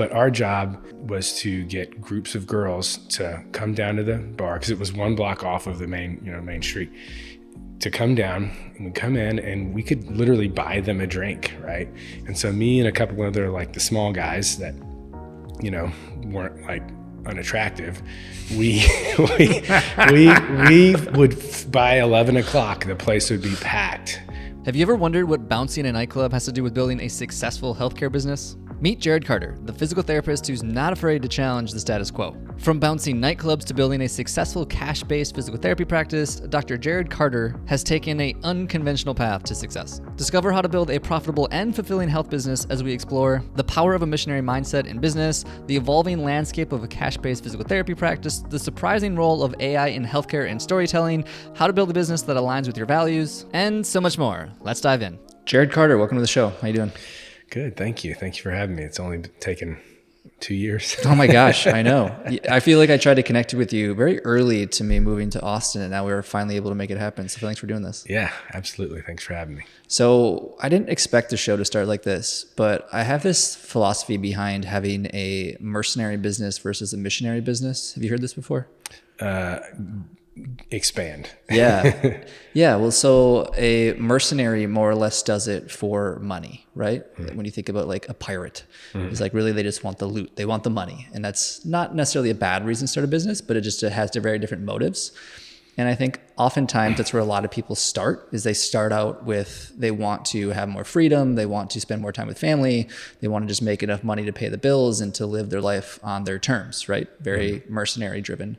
But our job was to get groups of girls to come down to the bar, because it was one block off of the main street, to come down and we come in and we could literally buy them a drink, right? And so me and a couple other like the small guys that, weren't like unattractive, we would by 11 o'clock, the place would be packed. Have you ever wondered what bouncing a nightclub has to do with building a successful healthcare business? Meet Jarod Carter, the physical therapist who's not afraid to challenge the status quo. From bouncing nightclubs to building a successful cash-based physical therapy practice, Dr. Jarod Carter has taken an unconventional path to success. Discover how to build a profitable and fulfilling health business as we explore the power of a missionary mindset in business, the evolving landscape of a cash-based physical therapy practice, the surprising role of AI in healthcare and storytelling, how to build a business that aligns with your values, and so much more. Let's dive in. Jarod Carter, welcome to the show. How you doing? Good, thank you. Thank you for having me. It's only taken 2 years. Oh my gosh, I know. I feel like I tried to connect with you very early to me moving to Austin, and now we're finally able to make it happen. So thanks for doing this. Yeah, absolutely. Thanks for having me. So I didn't expect the show to start like this, but I have this philosophy behind having a mercenary business versus a missionary business. Have you heard this before? Expand. Yeah. Yeah. Well, so a mercenary more or less does it for money, right? Mm-hmm. When you think about like a pirate, it's like really they just want the loot. They want the money. And that's not necessarily a bad reason to start a business, but it just has very different motives. And I think oftentimes that's where a lot of people start, is they start out with, they want to have more freedom. They want to spend more time with family. They want to just make enough money to pay the bills and to live their life on their terms, right? Very mercenary driven.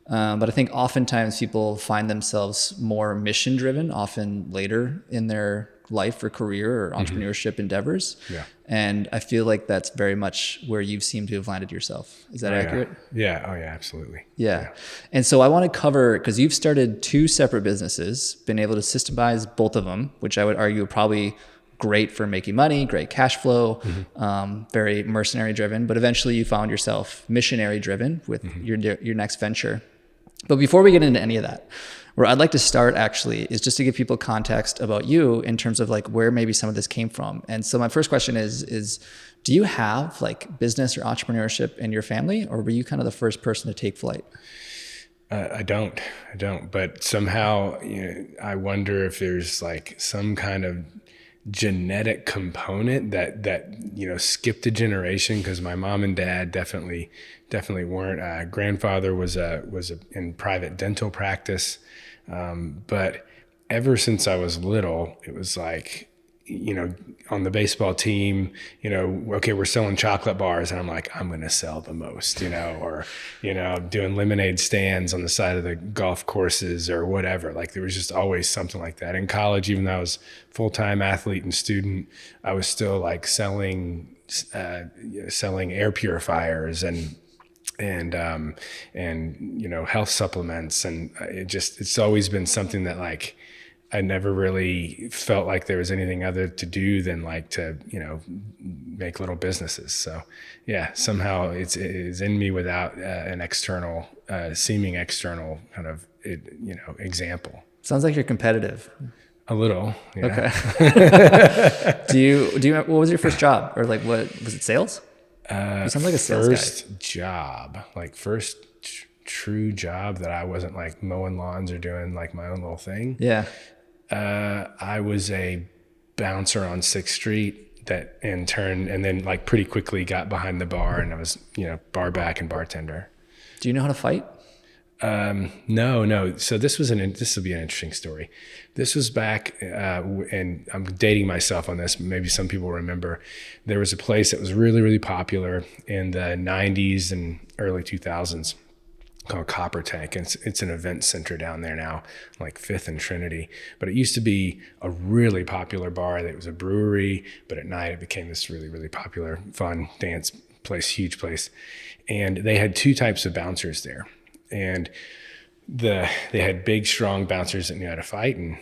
But I think oftentimes people find themselves more mission driven, often later in their life or career or entrepreneurship endeavors. Yeah. And I feel like that's very much where you seem to have landed yourself. Is that accurate? Yeah. Oh yeah, absolutely. Yeah. And so I want to cover, because you've started two separate businesses, been able to systemize both of them, which I would argue are probably great for making money, great cash flow, very mercenary driven, but eventually you found yourself missionary driven with your next venture. But before we get into any of that, where I'd like to start actually is just to give people context about you in terms of like where maybe some of this came from. And so my first question is do you have like business or entrepreneurship in your family, or were you kind of the first person to take flight? I don't, but somehow, I wonder if there's like some kind of genetic component that skipped a generation, because my mom and dad definitely weren't. Grandfather was in private dental practice, but ever since I was little, it was like, on the baseball team, okay, we're selling chocolate bars, and I'm like, I'm gonna sell the most, or doing lemonade stands on the side of the golf courses or whatever. Like there was just always something like that. In college, even though I was full-time athlete and student, I was still like selling air purifiers and health supplements, and it's always been something that like I never really felt like there was anything other to do than like to make little businesses. So yeah, somehow it is in me without an external seeming external kind of example. Sounds like you're competitive. A little. Yeah. Okay. Do you what was your first job, or like what was it, sales? You sound like a sales guy. First true job that I wasn't like mowing lawns or doing like my own little thing. Yeah. I was a bouncer on 6th Street and then like pretty quickly got behind the bar, and I was, bar back and bartender. Do you know how to fight? No. So this will be an interesting story. This was back, and I'm dating myself on this. Maybe some people remember, there was a place that was really, really popular in the 90s and early 2000s called Copper Tank. And it's an event center down there now, like 5th and Trinity. But it used to be a really popular bar that was a brewery, but at night it became this really, really popular, fun dance place, huge place. And they had two types of bouncers there. And they had big, strong bouncers that knew how to fight and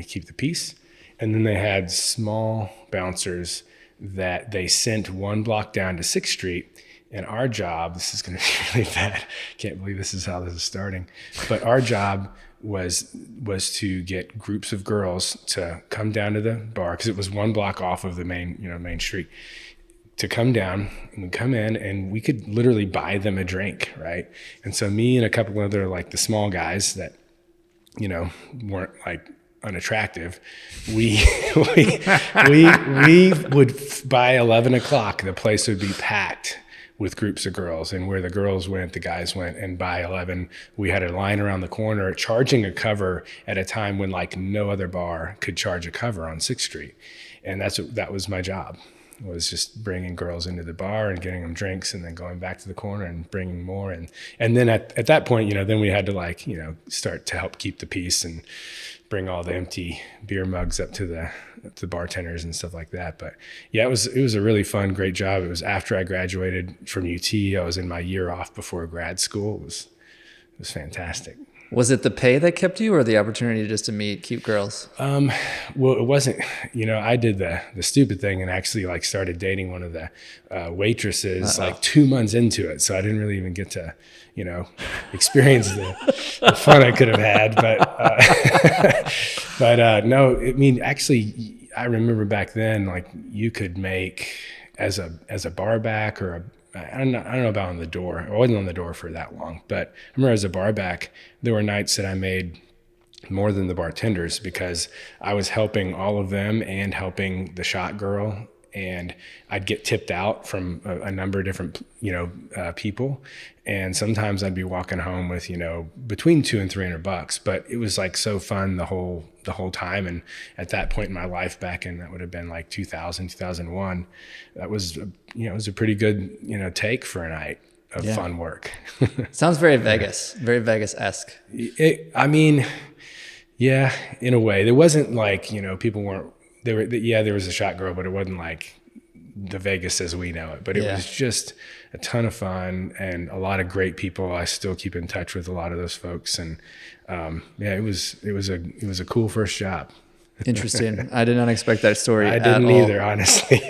keep the peace. And then they had small bouncers that they sent one block down to 6th Street. And our job, this is going to be really bad. Can't believe this is how this is starting. But our job was to get groups of girls to come down to the bar, because it was one block off of the main street, to come down and come in, and we could literally buy them a drink, right? And so me and a couple other like the small guys that, you know, weren't like unattractive, we we would by 11 o'clock, the place would be packed with groups of girls, and where the girls went, the guys went. And by 11, we had a line around the corner charging a cover at a time when like no other bar could charge a cover on 6th Street. And that was my job, was just bringing girls into the bar and getting them drinks, and then going back to the corner and bringing more. And then at that point, you know, then we had to like, you know, start to help keep the peace and bring all the empty beer mugs up to the bartenders and stuff like that. But yeah, it was a really fun, great job. It was after I graduated from UT. I was in my year off before grad school. It was fantastic. Was it the pay that kept you, or the opportunity just to meet cute girls? Well, it wasn't, you know, I did the stupid thing and actually like started dating one of the waitresses like 2 months into it. So I didn't really even get to, you know, experience the fun I could have had. But no, I mean, actually, I remember back then, like you could make as a bar back or I don't know about on the door. I wasn't on the door for that long, but I remember as a bar back, there were nights that I made more than the bartenders because I was helping all of them and helping the shot girl. And I'd get tipped out from a number of different, you know, people. And sometimes I'd be walking home with, you know, between $200 and $300, but it was like so fun the whole time. And at that point in my life back in, that would have been like 2000, 2001, that was, you know, it was a pretty good, you know, take for a night of fun work. Sounds very Vegas-esque. I mean, yeah, in a way. There wasn't like, you know, people weren't, there was a shot girl, but it wasn't like the Vegas as we know it. But it was just a ton of fun and a lot of great people. I still keep in touch with a lot of those folks, and it was a cool first job. Interesting. I did not expect that story. I didn't either, honestly.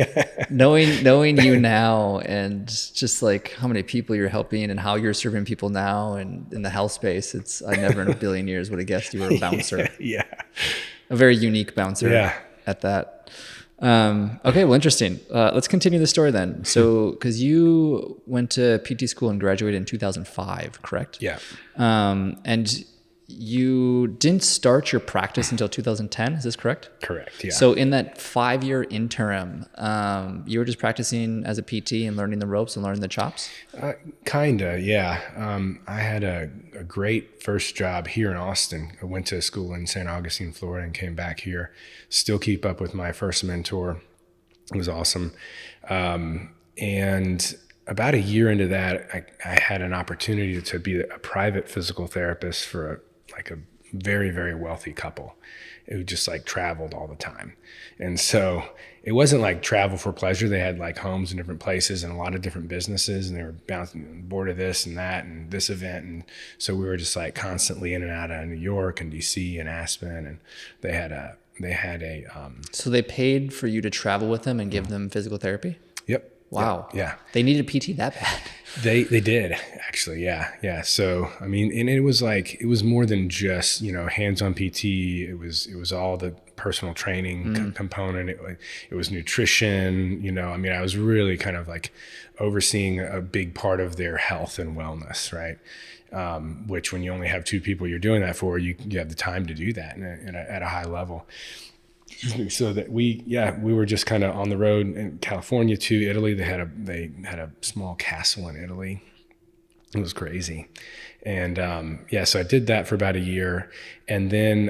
knowing you now, and just like how many people you're helping and how you're serving people now, and in the health space, I never in a billion years would have guessed you were a bouncer. Yeah. A very unique bouncer. Yeah. At that. Okay, well, interesting. Let's continue the story then. So, because you went to PT school and graduated in 2005, correct? Yeah. And you didn't start your practice until 2010, is this correct? Correct, yeah. So in that 5-year interim, you were just practicing as a PT and learning the ropes and learning the chops? Kinda, yeah. I had a great first job here in Austin. I went to school in St. Augustine, Florida, and came back here. Still keep up with my first mentor. It was awesome. And about a year into that, I had an opportunity to be a private physical therapist for a very, very wealthy couple who just like traveled all the time. And so it wasn't like travel for pleasure. They had like homes in different places and a lot of different businesses, and they were bouncing on board of this and that and this event. And so we were just like constantly in and out of New York and DC and Aspen. And they had a so they paid for you to travel with them and give them physical therapy? Yep. Wow. Yeah. They needed PT that bad. They did actually. Yeah. So, I mean, and it was more than just, you know, hands-on PT. It was all the personal training component. It was nutrition, you know, I mean, I was really kind of like overseeing a big part of their health and wellness. Right. Which when you only have 2 people you're doing that for, you have the time to do that at a high level. So that we were just kind of on the road in California to Italy. They had a small castle in Italy. It was crazy. And so I did that for about a year. And then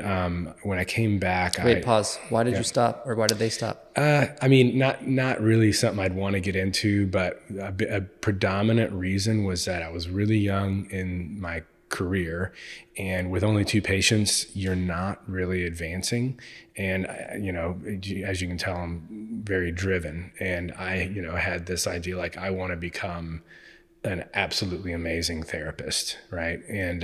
when I came back, pause. Why did you stop, or why did they stop? I mean, not really something I'd want to get into, but a predominant reason was that I was really young in my career, and with only 2 patients, you're not really advancing. And you know, as you can tell, I'm very driven, and I had this idea like I want to become an absolutely amazing therapist, right? And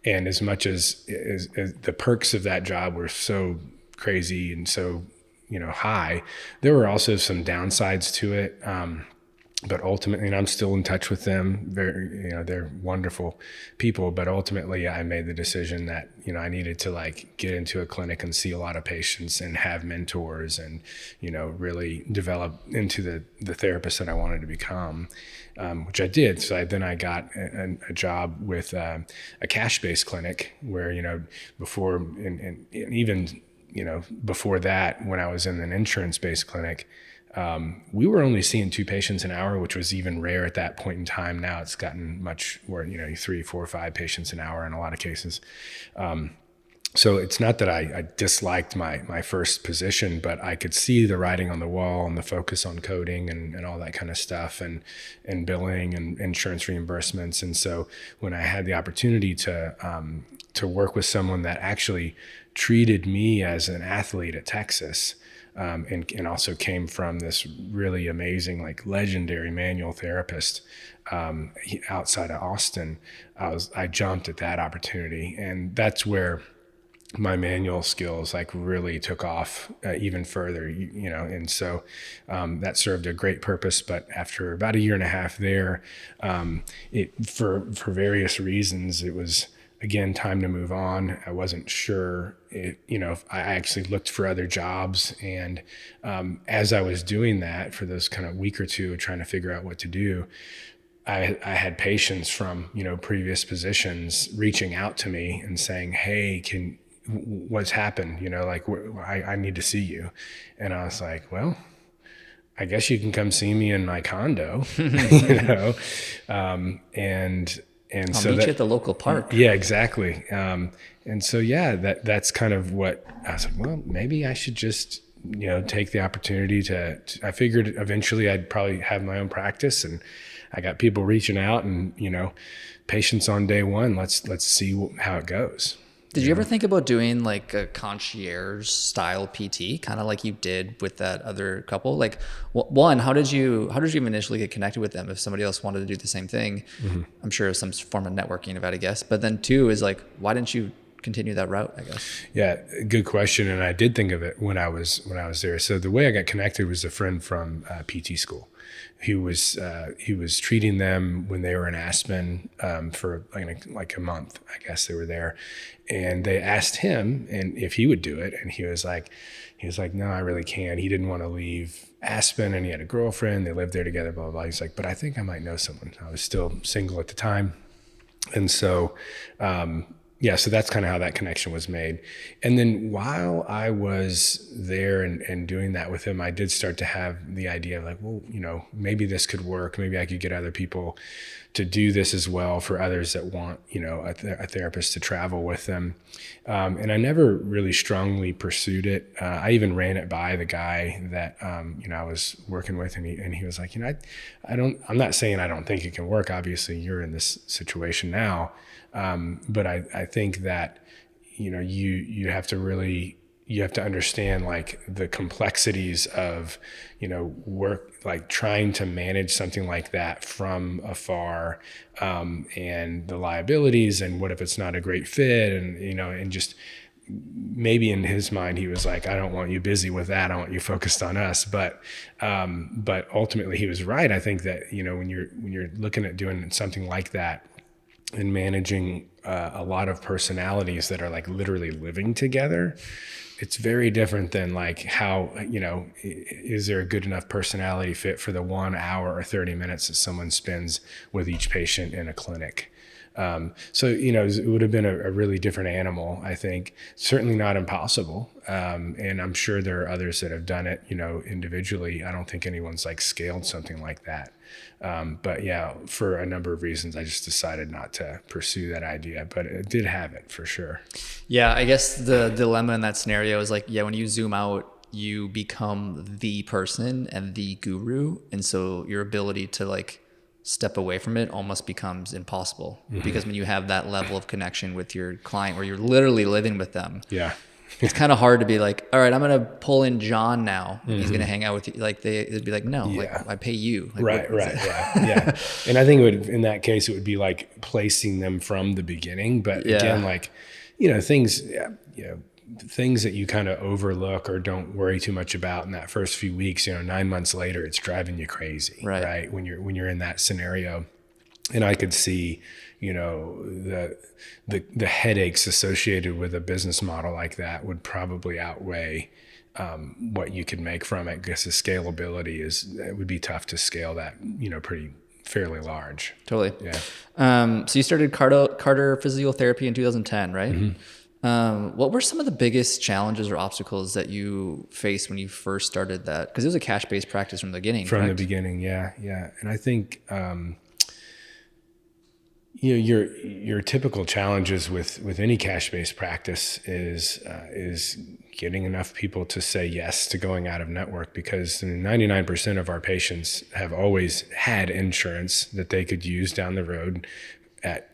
as much as the perks of that job were so crazy and so high, there were also some downsides to it. But ultimately, and I'm still in touch with them. They're wonderful people. But ultimately, I made the decision that, I needed to like get into a clinic and see a lot of patients and have mentors and, really develop into the therapist that I wanted to become, which I did. So then I got a job with a cash-based clinic where, before, and even, before that, when I was in an insurance-based clinic, we were only seeing 2 patients an hour, which was even rare at that point in time. Now it's gotten much where, 3, 4, 5 patients an hour in a lot of cases. So it's not that I disliked my first position, but I could see the writing on the wall and the focus on coding and all that kind of stuff and billing and insurance reimbursements. And so when I had the opportunity to work with someone that actually treated me as an athlete at Texas, and also came from this really amazing, like legendary manual therapist outside of Austin, I jumped at that opportunity, and that's where my manual skills like really took off even further, and so that served a great purpose. But after about a year and a half there, for various reasons, it was again time to move on. I wasn't sure if I actually looked for other jobs, and as I was doing that for those kind of week or two trying to figure out what to do, I had patients from previous positions reaching out to me and saying, hey, what's happened? I need to see you. And I was like, well, I guess you can come see me in my condo, and I'll so meet you at the local park. Yeah, exactly. And so, that's kind of what I was like, well, maybe I should just, take the opportunity I figured eventually I'd probably have my own practice, and I got people reaching out and, patients on day one, let's see how it goes. Did you ever think about doing like a concierge style PT, kind of like you did with that other couple? Like, one, how did you even initially get connected with them? If somebody else wanted to do the same thing, I'm sure some form of networking, if I had to guess. But then 2 is like, why didn't you continue that route, I guess? Yeah, good question. And I did think of it when I was there. So the way I got connected was a friend from PT school. He was treating them when they were in Aspen for like a month. I guess they were there, and they asked him and if he would do it, and he was like, no, I really can't. He didn't want to leave Aspen, and he had a girlfriend. They lived there together. Blah blah blah. He's like, but I think I might know someone. I was still single at the time, and so. So that's kind of how that connection was made. And then while I was there and doing that with him, I did start to have the idea of like, well, maybe this could work. Maybe I could get other people to do this as well for others that want, a therapist to travel with them. And I never really strongly pursued it. I even ran it by the guy that, I was working with, and he was like, I'm not saying I don't think it can work. Obviously you're in this situation now. But I think that, you have to understand like the complexities of, work, like trying to manage something like that from afar, and the liabilities and what if it's not a great fit, and, and just maybe in his mind, he was like, I don't want you busy with that. I want you focused on us. But ultimately he was right. I think that, when you're looking at doing something like that, and managing a lot of personalities that are like literally living together, it's very different than like how, is there a good enough personality fit for the 1 hour or 30 minutes that someone spends with each patient in a clinic? So, it would have been a really different animal, I think. Certainly not impossible. And I'm sure there are others that have done it, individually. I don't think anyone's like scaled something like that. But yeah, for a number of reasons, I just decided not to pursue that idea, but it did have it for sure. Yeah, I guess the dilemma in that scenario is like, when you zoom out, you become the person and the guru. And so your ability to like step away from it almost becomes impossible, because when you have that level of connection with your client where you're literally living with them, it's kind of hard to be like, all right, I'm going to pull in John now. He's going to hang out with you. Like they'd be like, no, like I pay you. Like, right. Yeah. And I think in that case, it would be like placing them from the beginning. But again, like, things, things that you kind of overlook or don't worry too much about in that first few weeks, 9 months later, it's driving you crazy, right? When you're in that scenario. And I could see, the headaches associated with a business model like that would probably outweigh what you could make from it, because the scalability it would be tough to scale that, pretty fairly large. Totally. Yeah. So you started Carter Physiotherapy in 2010, right? Mm-hmm. What were some of the biggest challenges or obstacles that you faced when you first started that? Because it was a cash-based practice from the beginning. From correct? the beginning, yeah. And I think your typical challenges with any cash-based practice is getting enough people to say yes to going out of network, because 99% of our patients have always had insurance that they could use down the road at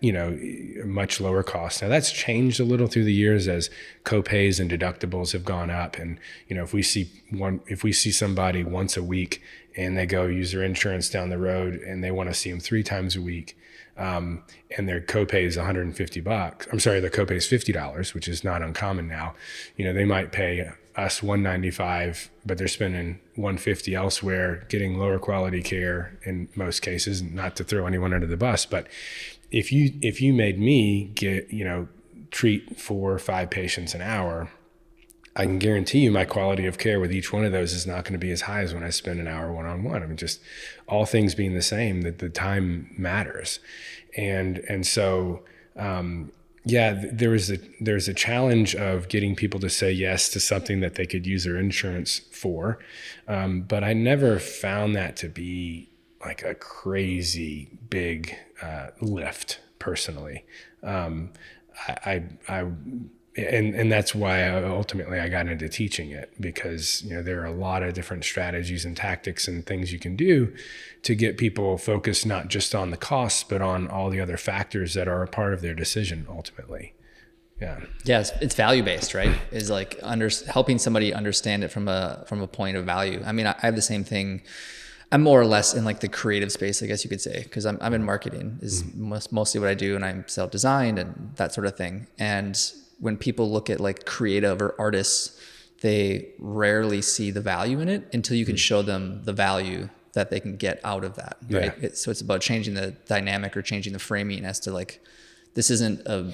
much lower cost. Now that's changed a little through the years as copays and deductibles have gone up, and if we see somebody once a week and they go use their insurance down the road and they want to see them 3 times a week, and their copay is $150. I'm sorry, their copay is $50, which is not uncommon now. They might pay us $195, but they're spending $150 elsewhere, getting lower quality care in most cases. Not to throw anyone under the bus, but if you made me treat 4 or 5 patients an hour, I can guarantee you my quality of care with each one of those is not going to be as high as when I spend an hour one-on-one. I mean, just all things being the same, that the time matters. And so, there's a challenge of getting people to say yes to something that they could use their insurance for. But I never found that to be like a crazy big lift personally. And that's why ultimately I got into teaching it, because there are a lot of different strategies and tactics and things you can do to get people focused not just on the costs, but on all the other factors that are a part of their decision ultimately. Yeah. Yes, it's value based, right? Is like helping somebody understand it from a point of value. I mean, I have the same thing. I'm more or less in like the creative space, I guess you could say, because I'm in marketing is mostly what I do, and I sell design and that sort of thing. And when people look at like creative or artists, they rarely see the value in it until you can show them the value that they can get out of that. Right. Yeah. So it's about changing the dynamic or changing the framing as to like, this isn't a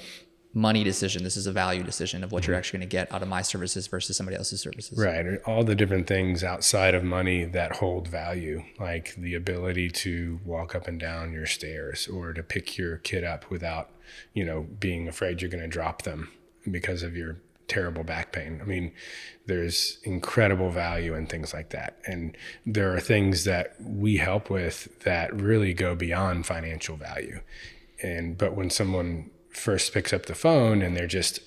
money decision. This is a value decision of what you're actually going to get out of my services versus somebody else's services. Right. All the different things outside of money that hold value, like the ability to walk up and down your stairs, or to pick your kid up without, being afraid you're going to drop them because of your terrible back pain. I mean, there's incredible value in things like that. And there are things that we help with that really go beyond financial value. But when someone first picks up the phone and they're just,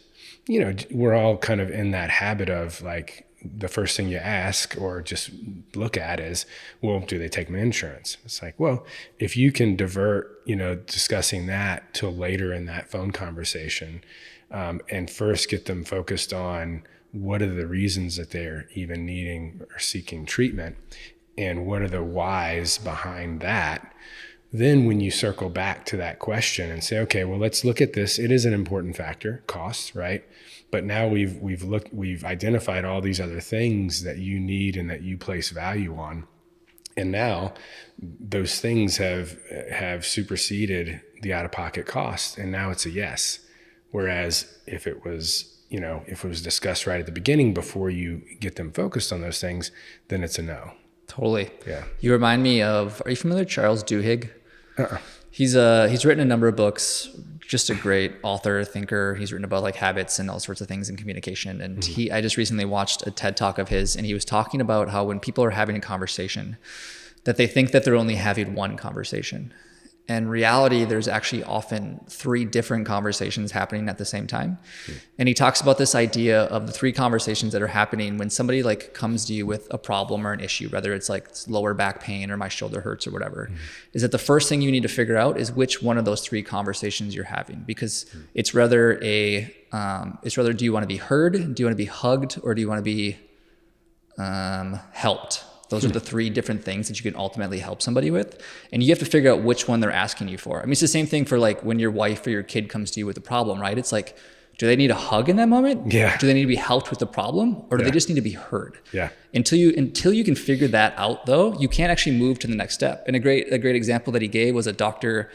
we're all kind of in that habit of like, the first thing you ask or just look at is, well, do they take my insurance? It's like, well, if you can divert, discussing that till later in that phone conversation, and first get them focused on what are the reasons that they're even needing or seeking treatment, and what are the whys behind that. Then when you circle back to that question and say, okay, well, let's look at this. It is an important factor, costs, right? But now we've identified all these other things that you need and that you place value on. And now those things have superseded the out-of-pocket cost. And now it's a yes. Whereas if it was discussed right at the beginning before you get them focused on those things, then it's a no. Totally. Yeah. You remind me of, are you familiar with Charles Duhigg? Uh-uh. He's written a number of books, just a great author, thinker. He's written about like habits and all sorts of things in communication. And I just recently watched a TED Talk of his, and he was talking about how when people are having a conversation, that they think that they're only having one conversation. In reality, there's actually often 3 different conversations happening at the same time. And he talks about this idea of the 3 conversations that are happening when somebody like comes to you with a problem or an issue, whether it's like lower back pain or my shoulder hurts or whatever, is that the first thing you need to figure out is which one of those 3 conversations you're having, because it's rather do you want to be heard? Do you want to be hugged? Or do you want to be helped? Those are the 3 different things that you can ultimately help somebody with. And you have to figure out which one they're asking you for. I mean, it's the same thing for like when your wife or your kid comes to you with a problem, right? It's like, Do they need a hug in that moment? Yeah. Do they need to be helped with the problem, or do they just need to be heard? Yeah. Until you can figure that out, though, you can't actually move to the next step. And a great example that he gave was a doctor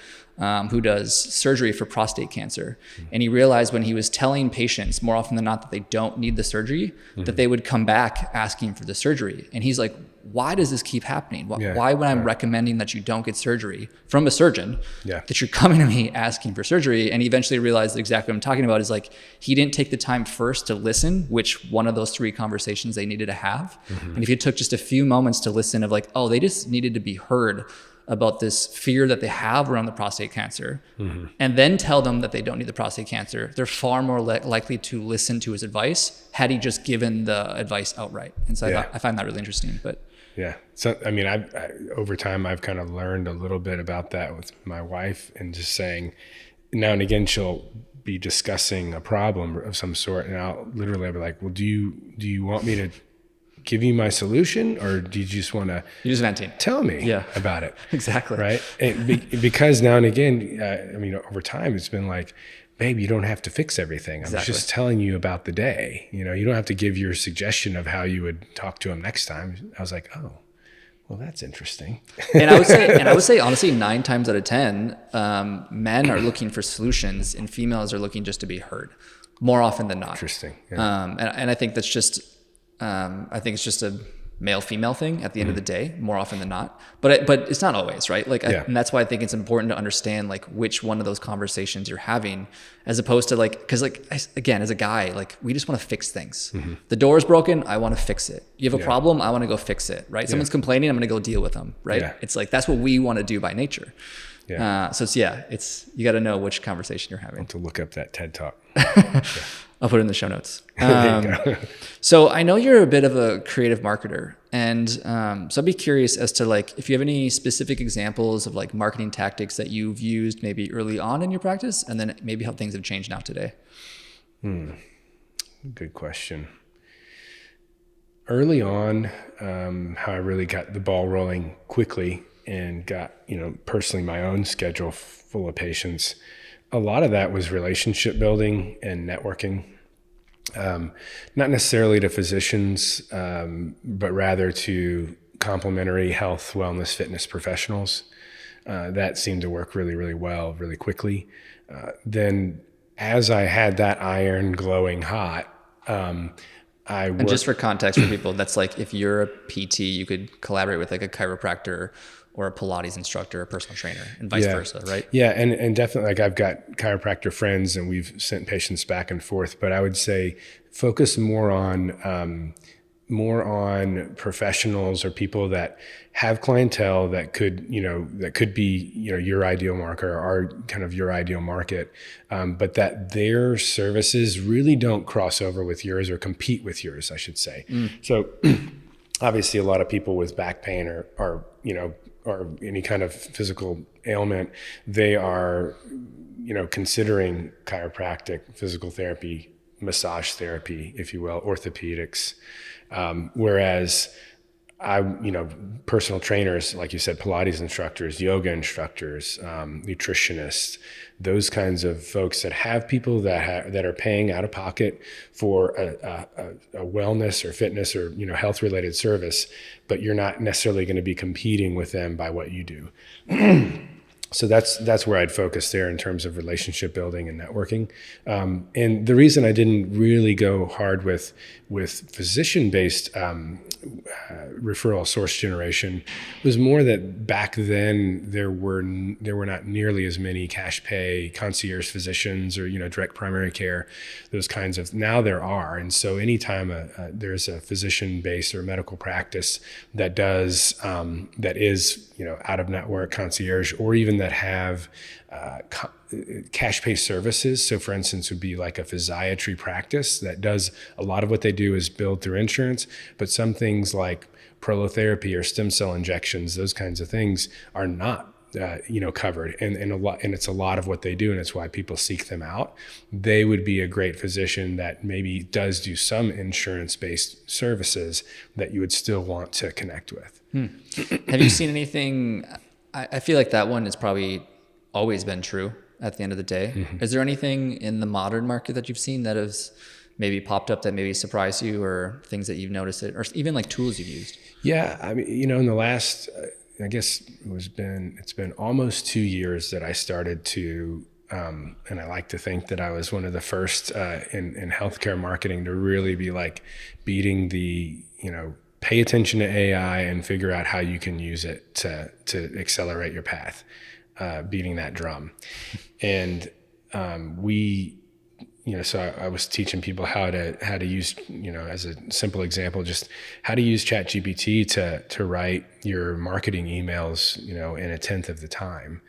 who does surgery for prostate cancer, and he realized when he was telling patients more often than not that they don't need the surgery, that they would come back asking for the surgery. And he's like, why does this keep happening? Why when I'm recommending that you don't get surgery from a surgeon, that you're coming to me asking for surgery? And he eventually realized that exactly what I'm talking about is like, he didn't take the time first to listen, which one of those 3 conversations they needed to have. And if you took just a few moments to listen of like, oh, they just needed to be heard about this fear that they have around the prostate cancer, and then tell them that they don't need the prostate cancer, they're far more likely to listen to his advice had he just given the advice outright. And so I find that really interesting. But yeah. So, I mean, I over time, I've kind of learned a little bit about that with my wife, and just saying now and again, she'll be discussing a problem of some sort, and I'll be like, well, do you want me to give you my solution, or do you just want to venting? Tell me about it. Exactly. Right. Because now and again, I mean, over time, it's been like, babe, you don't have to fix everything. I'm just telling you about the day. You don't have to give your suggestion of how you would talk to him next time. I was like, oh, well, that's interesting. And I would say, honestly, 9 times out of 10, men are looking for solutions, and females are looking just to be heard more often than not. Interesting. Yeah. And I think that's just, I think it's just a male-female thing at the end of the day, more often than not. But it's not always, right? Like, and that's why I think it's important to understand like which one of those conversations you're having, as opposed to like, because like again, as a guy, like we just want to fix things. The door is broken, I want to fix it. You have a problem, I want to go fix it, right? Someone's complaining, I'm going to go deal with them, right? Yeah. It's like that's what we want to do by nature. Yeah. So it's you got to know which conversation you're having. I'll have to look up that TED Talk. I'll put it in the show notes. So I know you're a bit of a creative marketer, and so I'd be curious as to like if you have any specific examples of like marketing tactics that you've used maybe early on in your practice, and then maybe how things have changed now today. Good question. Early on, how I really got the ball rolling quickly and got, personally my own schedule full of patients. A lot of that was relationship building and networking, not necessarily to physicians, but rather to complementary health, wellness, fitness professionals. That seemed to work really, really well, really quickly. Then as I had that iron glowing hot, and just for context for people, that's like if you're a PT, you could collaborate with like a chiropractor or a Pilates instructor, a personal trainer, and vice versa, right? Yeah, and definitely, like I've got chiropractor friends, and we've sent patients back and forth. But I would say focus more on professionals or people that have clientele that could be your ideal market or our kind of your ideal market, but that their services really don't cross over with yours or compete with yours, I should say. So obviously, a lot of people with back pain or any kind of physical ailment, they are, considering chiropractic, physical therapy, massage therapy, if you will, orthopedics. Whereas personal trainers, like you said, Pilates instructors, yoga instructors, nutritionists, those kinds of folks that have people that are paying out of pocket for a wellness or fitness or health related service, but you're not necessarily going to be competing with them by what you do. So that's where I'd focus there in terms of relationship building and networking. And the reason I didn't really go hard with physician-based referral source generation was more that back then there were not nearly as many cash pay concierge physicians or direct primary care, those kinds of. Now there are, and so anytime there's a physician-based or medical practice that does that is out of network concierge, or even that have cash pay services. So for instance, would be like a physiatry practice that does a lot of what they do is billed through insurance, but some things like prolotherapy or stem cell injections, those kinds of things are not covered, and it's a lot of what they do, and it's why people seek them out. They would be a great physician that maybe does do some insurance-based services that you would still want to connect with. Have you seen anything? I feel like that one has probably always been true. at the end of the day. Is there anything in the modern market that you've seen that has maybe popped up that maybe surprised you, or things that you've noticed or even like tools you've used? Yeah. I mean, in the last, I guess it's been almost 2 years that I started to, and I like to think that I was one of the first in healthcare marketing to really be like beating the, pay attention to AI and figure out how you can use it to accelerate your path, beating that drum. And so I was teaching people how to use, as a simple example, just how to use ChatGPT to write your marketing emails, in 1/10 of the time.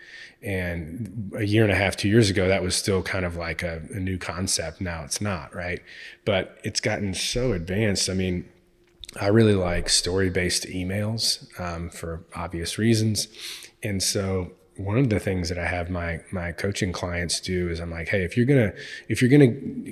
And a year and a half, 2 years ago, that was still kind of like a new concept. Now it's not, right? But it's gotten so advanced. I mean, I really like story-based emails for obvious reasons. And so one of the things that I have my coaching clients do is I'm like, hey, if you're gonna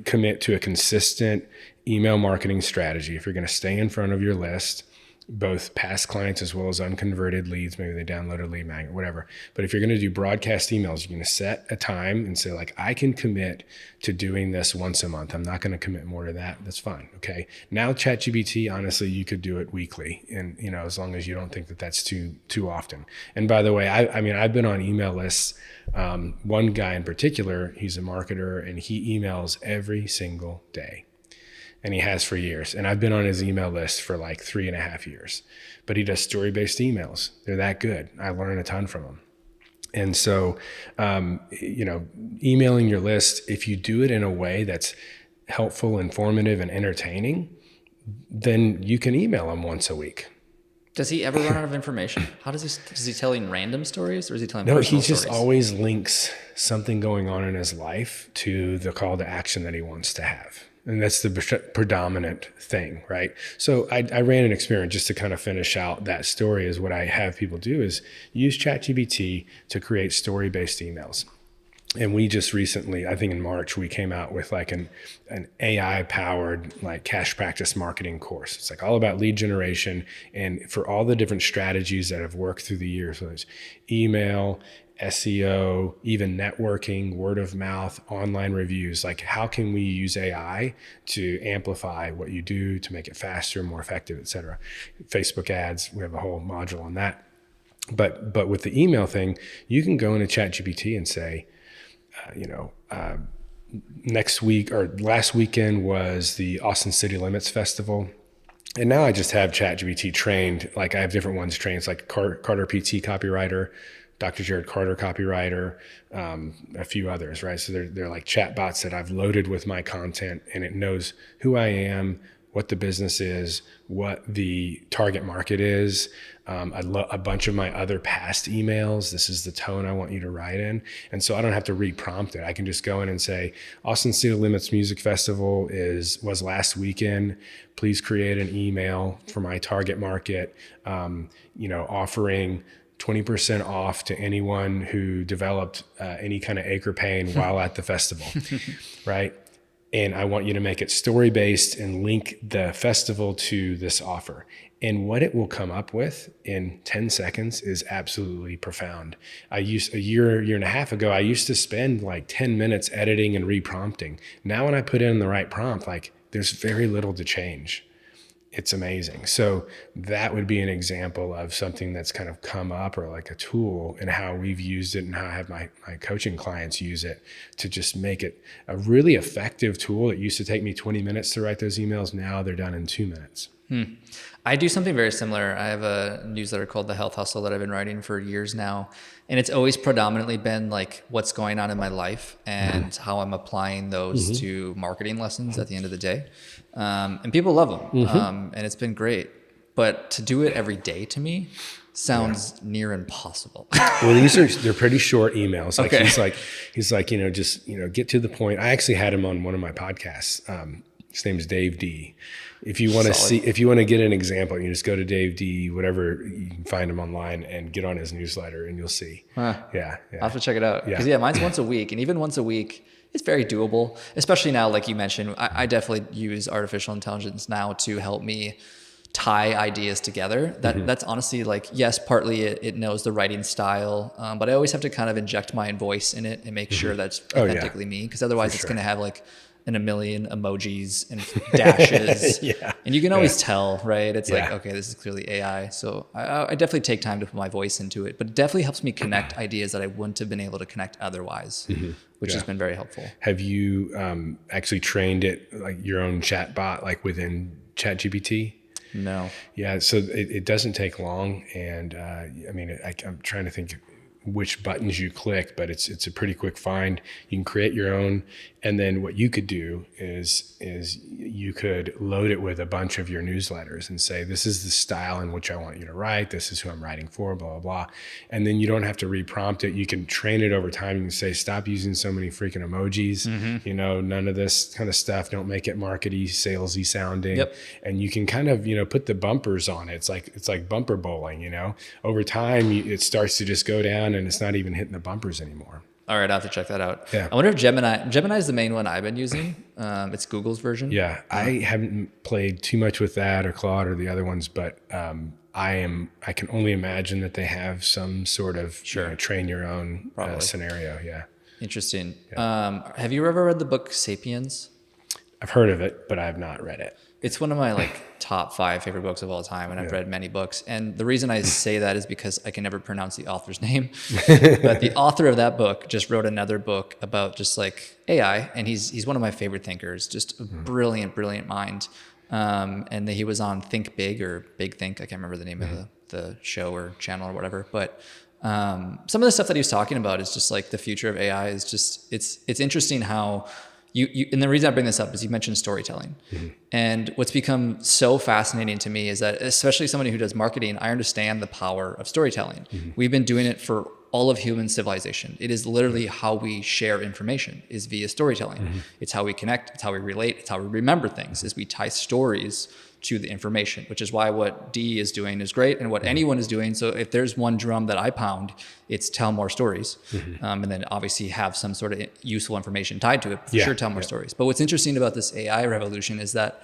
commit to a consistent email marketing strategy, if you're gonna stay in front of your list, both past clients as well as unconverted leads, maybe they download a lead magnet, whatever. But if you're going to do broadcast emails, you're going to set a time and say, like, I can commit to doing this once a month. I'm not going to commit more to that. That's fine. Okay. Now ChatGPT, honestly, you could do it weekly. And, as long as you don't think that that's too often. And by the way, I mean, I've been on email lists. One guy in particular, he's a marketer and he emails every single day. And he has for years. And I've been on his email list for like 3.5 years. But he does story-based emails. They're that good. I learn a ton from them. And so, emailing your list, if you do it in a way that's helpful, informative, and entertaining, then you can email him once a week. Does he ever run out of information? How is he telling random stories, or is he telling personal stories? No, he just always links something going on in his life to the call to action that he wants to have. And that's the predominant thing, right? So I ran an experiment just to kind of finish out that story. Is what I have people do is use ChatGPT to create story-based emails. And we just recently, I think in March, we came out with like an AI-powered like cash practice marketing course. It's like all about lead generation and for all the different strategies that have worked through the years. So there's email, SEO, even networking, word of mouth, online reviews. Like how can we use AI to amplify what you do to make it faster, more effective, et cetera. Facebook ads, we have a whole module on that. But with the email thing, you can go into ChatGPT and say, next week or last weekend was the Austin City Limits Festival. And now I just have ChatGPT trained. Like I have different ones trained. It's like Carter PT copywriter, Dr. Jarod Carter copywriter, a few others, right? So they're like chat bots that I've loaded with my content, and it knows who I am, what the business is, what the target market is, a bunch of my other past emails. This is the tone I want you to write in. And so I don't have to re-prompt it. I can just go in and say, Austin City Limits Music Festival was last weekend. Please create an email for my target market, offering 20% off to anyone who developed any kind of acre pain while at the festival, right? And I want you to make it story-based and link the festival to this offer. And what it will come up with in 10 seconds is absolutely profound. A year and a half ago, I used to spend like 10 minutes editing and re-prompting. Now when I put in the right prompt, like there's very little to change. It's amazing. So that would be an example of something that's kind of come up, or like a tool, and how we've used it and how I have my coaching clients use it to just make it a really effective tool. It used to take me 20 minutes to write those emails. Now they're done in 2 minutes. I do something very similar. I have a newsletter called The Health Hustle that I've been writing for years now. And it's always predominantly been like what's going on in my life and how I'm applying those to marketing lessons at the end of the day. And people love them. And it's been great. But to do it every day to me sounds near impossible. Well, they're pretty short emails. Like okay. he's like, just, get to the point. I actually had him on one of my podcasts. His name is Dave D. If you want to get an example, you just go to Dave D, whatever, you can find him online and get on his newsletter and you'll see. Yeah. I'll have to check it out. Because mine's once a week, and even once a week, it's very doable, especially now, like you mentioned, I definitely use artificial intelligence now to help me tie ideas together. That's honestly like, yes, partly it knows the writing style, but I always have to kind of inject my voice in it and make sure that's authentically me, because otherwise it's going to have like a million emojis and dashes. And you can always tell, right? It's like, okay, this is clearly AI. So I definitely take time to put my voice into it, but it definitely helps me connect ideas that I wouldn't have been able to connect otherwise, which has been very helpful. Have you actually trained it, like your own chat bot, like within ChatGPT? No. Yeah, so it doesn't take long, and I mean, I'm trying to think which buttons you click, but it's a pretty quick find. You can create your own, and then what you could do is you could load it with a bunch of your newsletters and say, this is the style in which I want you to write. This is who I'm writing for, blah, blah, blah. And then you don't have to reprompt it. You can train it over time. You can say, stop using so many freaking emojis, you know, none of this kind of stuff. Don't make it markety, salesy sounding. And you can kind of, you know, put the bumpers on it. It's like bumper bowling, you know, over time it starts to just go down and it's not even hitting the bumpers anymore. All right, I have to check that out. Yeah. I wonder if Gemini is the main one I've been using. It's Google's version. Yeah, I haven't played too much with that or Claude or the other ones, but I can only imagine that they have some sort of you know, train your own scenario. Yeah. Interesting. Yeah. Have you ever read the book Sapiens? I've heard of it, but I have not read it. It's one of my like top 5 favorite books of all time, and I've read many books. And the reason I say that is because I can never pronounce the author's name. But the author of that book just wrote another book about just like AI, and he's one of my favorite thinkers, just a brilliant mind. And he was on Think Big or Big Think. I can't remember the name of the show or channel or whatever. But some of the stuff that he was talking about is just like the future of AI is just it's interesting how. And the reason I bring this up is you mentioned storytelling. And what's become so fascinating to me is that, especially somebody who does marketing, I understand the power of storytelling. We've been doing it for all of human civilization. It is literally how we share information is via storytelling. It's how we connect, it's how we relate, it's how we remember things, is we tie stories to the information, which is why what D is doing is great and what anyone is doing. So if there's one drum that I pound, it's tell more stories. And then obviously have some sort of useful information tied to it. For sure, tell more stories. But what's interesting about this AI revolution is that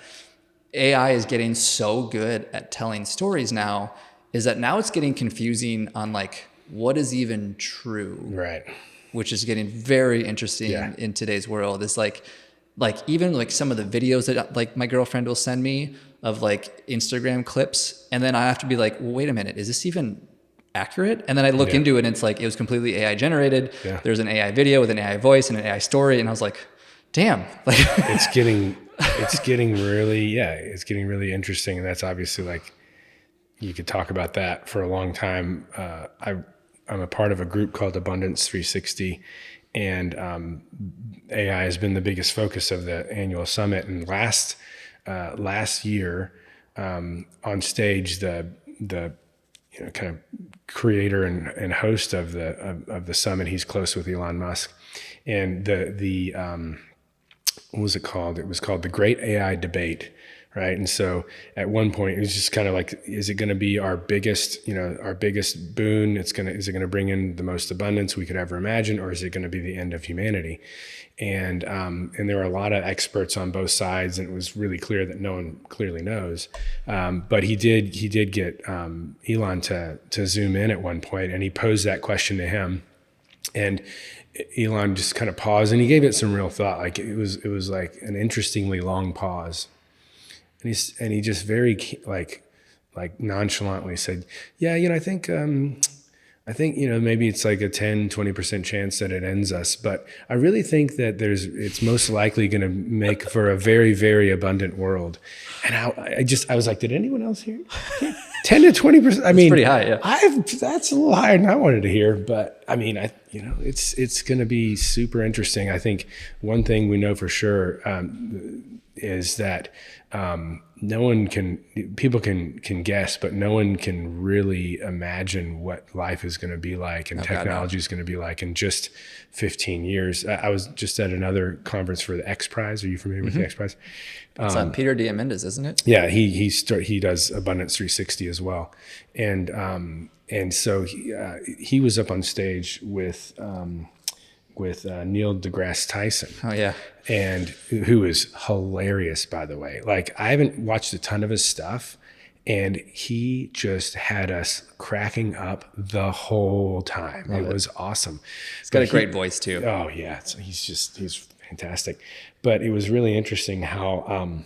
AI is getting so good at telling stories now, is that now it's getting confusing on like, what is even true? Right. Which is getting very interesting in today's world. It's like even like some of the videos that like my girlfriend will send me of like Instagram clips. And then I have to be like, well, wait a minute, is this even accurate? And then I look into it and it's like, it was completely AI generated. There's an AI video with an AI voice and an AI story. And I was like, damn, like it's getting really interesting. And that's obviously like, you could talk about that for a long time. I'm a part of a group called Abundance 360, and AI has been the biggest focus of the annual summit. And last year, on stage, the kind of creator and host of the summit, he's close with Elon Musk, and the what was it called? It was called the Great AI Debate. Right. And so at one point it was just kind of like, is it going to be our biggest boon? Is it going to bring in the most abundance we could ever imagine, or is it going to be the end of humanity? And there were a lot of experts on both sides, and it was really clear that no one clearly knows. But he did get Elon to zoom in at one point, and he posed that question to him, and Elon just kind of paused, and he gave it some real thought. Like it was like an interestingly long pause. And he just very like nonchalantly said, yeah, I think maybe it's like a 10-20% chance that it ends us, but I really think that it's most likely going to make for a very, very abundant world. And I was like, did anyone else hear? 10 to 20%. I mean, pretty high. Yeah, that's a little higher than I wanted to hear, but I mean, it's going to be super interesting. I think one thing we know for sure is that people can guess, but no one can really imagine what life is going to be like and technology is going to be like in just 15 years. I was just at another conference for the X Prize. Are you familiar with the X Prize? It's on Peter Diamandis, isn't it? Yeah, he does Abundance 360 as well, and so he was up on stage with Neil deGrasse Tyson. Oh yeah. And who is hilarious, by the way. Like, I haven't watched a ton of his stuff, And he just had us cracking up the whole time. It was awesome. He's got a great voice too. Oh yeah. He's fantastic. But it was really interesting how,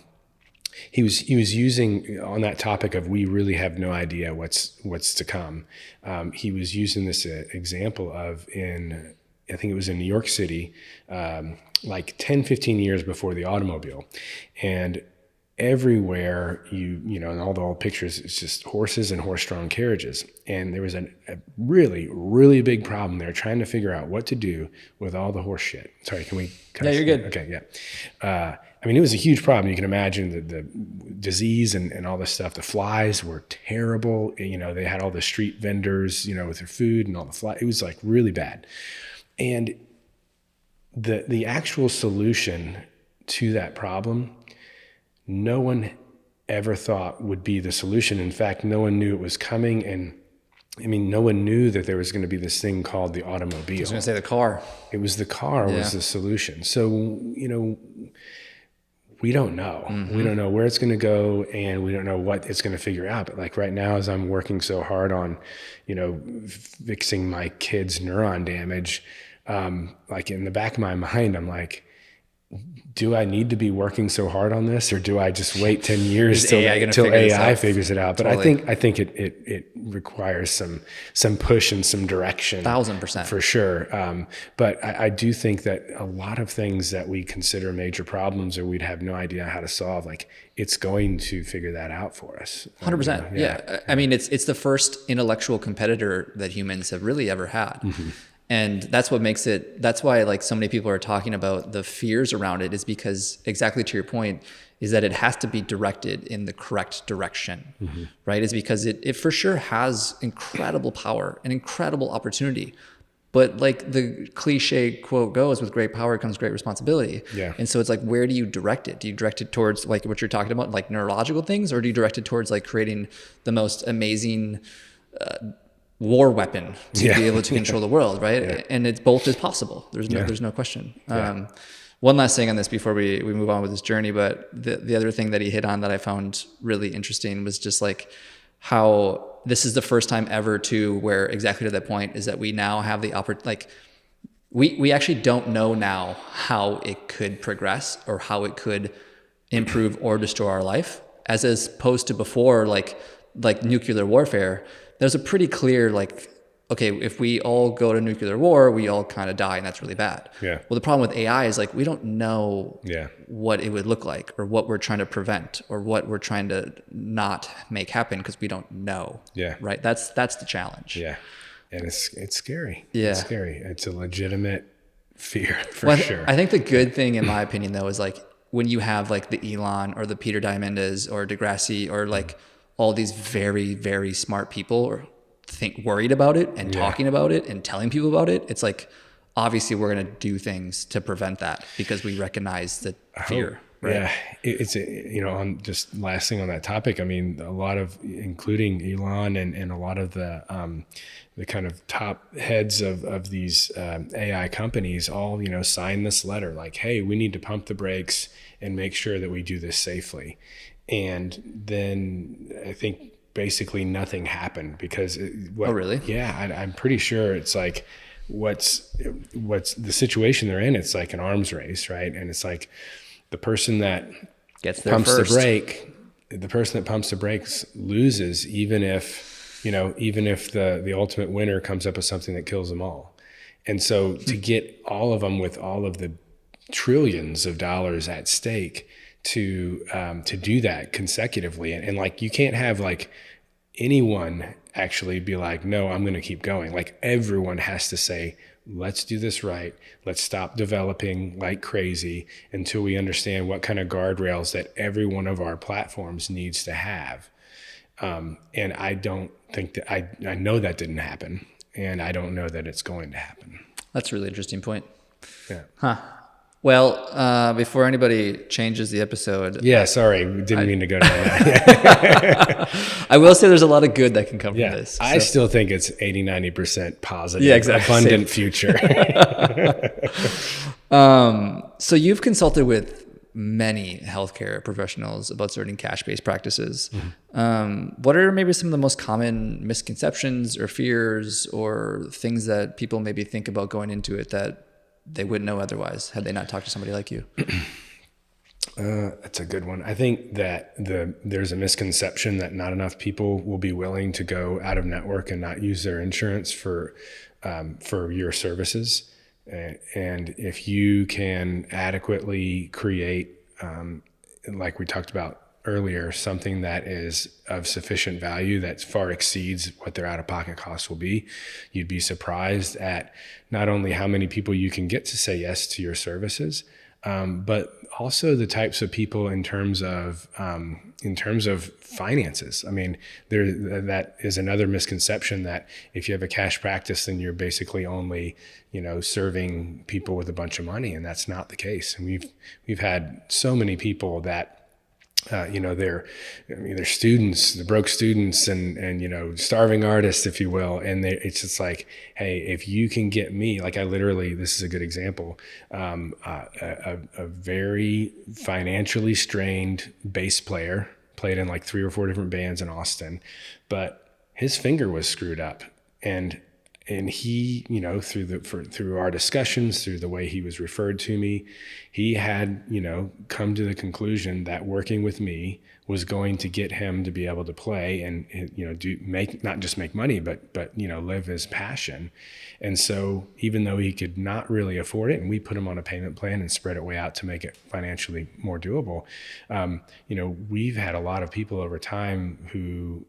he was using, on that topic of we really have no idea what's to come. He was using this example of I think it was in New York City, like 10, 15 years before the automobile. And everywhere you know, in all the old pictures, it's just horses and horse-drawn carriages. And there was a really, really big problem there trying to figure out what to do with all the horse shit. Sorry, can we? Yeah, you're good. Okay, yeah. I mean, it was a huge problem. You can imagine the disease and all this stuff. The flies were terrible. You know, they had all the street vendors, you know, with their food and all the flies. It was like really bad. And the actual solution to that problem, no one ever thought would be the solution. In fact, no one knew it was coming. And I mean, no one knew that there was going to be this thing called the automobile. I was going to say the car. It was the car was the solution. So, you know, we don't know. Mm-hmm. We don't know where it's going to go, and we don't know what it's going to figure out. But like right now, as I'm working so hard on, you know, fixing my kids' neuron damage, like in the back of my mind, I'm like, do I need to be working so hard on this, or do I just wait 10 years till AI figures it out? But totally. I think it requires some push and some direction. 1,000%. For sure. But I do think that a lot of things that we consider major problems or we'd have no idea how to solve, like it's going to figure that out for us. 100%. Yeah. I mean, it's the first intellectual competitor that humans have really ever had. Mm-hmm. And that's what makes it, that's why like so many people are talking about the fears around it, is because exactly to your point is that it has to be directed in the correct direction, mm-hmm. right? Is because it for sure has incredible power and incredible opportunity. But like the cliche quote goes, with great power comes great responsibility. Yeah. And so it's like, where do you direct it? Do you direct it towards like what you're talking about, like neurological things, or do you direct it towards like creating the most amazing, war weapon to be able to control the world, right? Yeah. And it's both is possible. There's no question. Yeah. One last thing on this before we move on with this journey, but the other thing that he hit on that I found really interesting was just like how this is the first time ever too, where exactly to that point is that we now have the opportunity, like we actually don't know now how it could progress or how it could improve or destroy our life, as opposed to before, like nuclear warfare. There's a pretty clear, like, okay, if we all go to nuclear war, we all kind of die, and that's really bad. Yeah. Well, the problem with AI is like we don't know what it would look like, or what we're trying to prevent, or what we're trying to not make happen, because we don't know. Yeah. Right. That's the challenge. Yeah. And it's scary. Yeah. It's scary. It's a legitimate fear for sure. I think the good thing, in my opinion, though, is like when you have like the Elon or the Peter Diamandis or Degrassi or like all these very, very smart people are worried about it and talking about it and telling people about it. It's like, obviously we're going to do things to prevent that because we recognize the fear. Right? Yeah. It's, you know, on just last thing on that topic, I mean, a lot of, including Elon and a lot of the kind of top heads of these AI companies all, you know, sign this letter like, hey, we need to pump the brakes and make sure that we do this safely. And then I think basically nothing happened because oh really? Yeah, I'm pretty sure it's like what's the situation they're in. It's like an arms race, right? And it's like the person that gets there pumps first. the person that pumps the brakes loses, even if the ultimate winner comes up with something that kills them all. And so to get all of them with all of the trillions of dollars at stake to do that consecutively. And like, you can't have like anyone actually be like, no, I'm going to keep going. Like everyone has to say, let's do this right. Let's stop developing like crazy until we understand what kind of guardrails that every one of our platforms needs to have. And I don't think that I know that didn't happen, and I don't know that it's going to happen. That's a really interesting point. Yeah. Huh. Well, before anybody changes the episode. Yeah, sorry. We didn't mean to go down that. I will say there's a lot of good that can come from this. So. I still think it's 80-90% positive. Yeah, exactly. Abundant future. So you've consulted with many healthcare professionals about starting cash-based practices. What are maybe some of the most common misconceptions or fears or things that people maybe think about going into it that they wouldn't know otherwise had they not talked to somebody like you? That's a good one. I think that there's a misconception that not enough people will be willing to go out of network and not use their insurance for your services. And if you can adequately create, like we talked about earlier, something that is of sufficient value that far exceeds what their out-of-pocket costs will be, you'd be surprised at not only how many people you can get to say yes to your services, but also the types of people in terms of finances. I mean, that is another misconception that if you have a cash practice, then you're basically only, serving people with a bunch of money, and that's not the case. And we've had so many people that they're students, the broke students and starving artists, if you will. And it's just like, hey, if you can get me, like this is a good example, a very financially strained bass player, played in like 3 or 4 different bands in Austin, but his finger was screwed up. And he, through our discussions, through the way he was referred to me, he had, come to the conclusion that working with me was going to get him to be able to play and, not just make money, but live his passion. And so even though he could not really afford it, and we put him on a payment plan and spread it way out to make it financially more doable, we've had a lot of people over time who,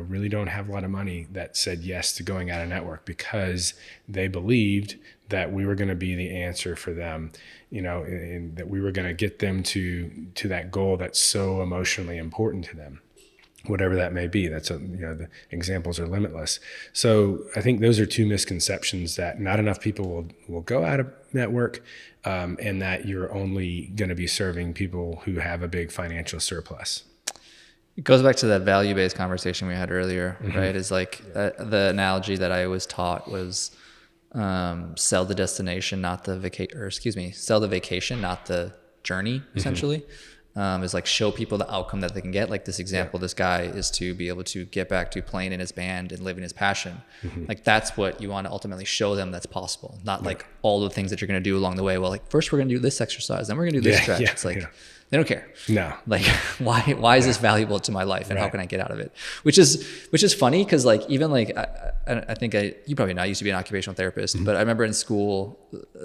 really don't have a lot of money that said yes to going out of network because they believed that we were going to be the answer for them, and that we were going to get them to that goal that's so emotionally important to them, whatever that may be. The examples are limitless. So I think those are 2 misconceptions, that not enough people will go out of network, and that you're only going to be serving people who have a big financial surplus. It goes back to that value-based conversation we had earlier, right? It's like the analogy that I was taught was sell the destination, not the sell the vacation, not the journey, essentially. Is like show people the outcome that they can get. Like this example, this guy is to be able to get back to playing in his band and living his passion. Like that's what you want to ultimately show them that's possible, not like all the things that you're going to do along the way. Well, like first we're going to do this exercise, then we're going to do this stretch. It's like, they don't care. No. Like why is this valuable to my life, and how can I get out of it? Which is funny because like even like I think you probably know, I used to be an occupational therapist, but I remember in school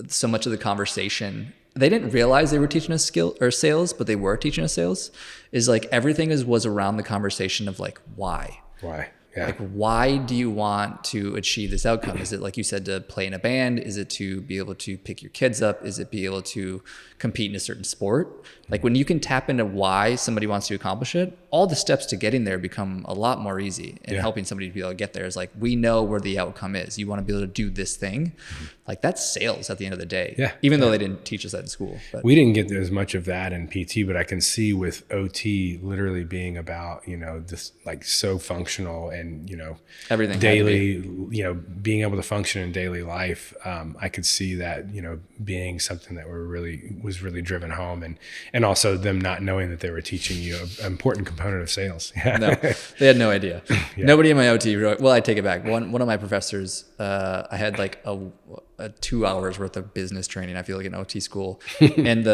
so much of the conversation, they didn't realize they were teaching us skill or sales, but they were teaching us sales. Is like everything was around the conversation of like why. Yeah. Like, why do you want to achieve this outcome? Is it, like you said, to play in a band? Is it to be able to pick your kids up? Is it be able to compete in a certain sport? Like when you can tap into why somebody wants to accomplish it, all the steps to getting there become a lot more easy, and helping somebody to be able to get there is like, we know where the outcome is. You want to be able to do this thing. Like that's sales at the end of the day. Yeah. Even though they didn't teach us that in school. But we didn't get as much of that in PT, but I can see with OT literally being about, this like so functional and, everything daily, being able to function in daily life. I could see that, being something that was really driven home, and also them not knowing that they were teaching you an important component of sales. No, they had no idea. Nobody in my OT well, I take it back. One of my professors, I had like a 2 hours worth of business training, I feel like, in OT school. And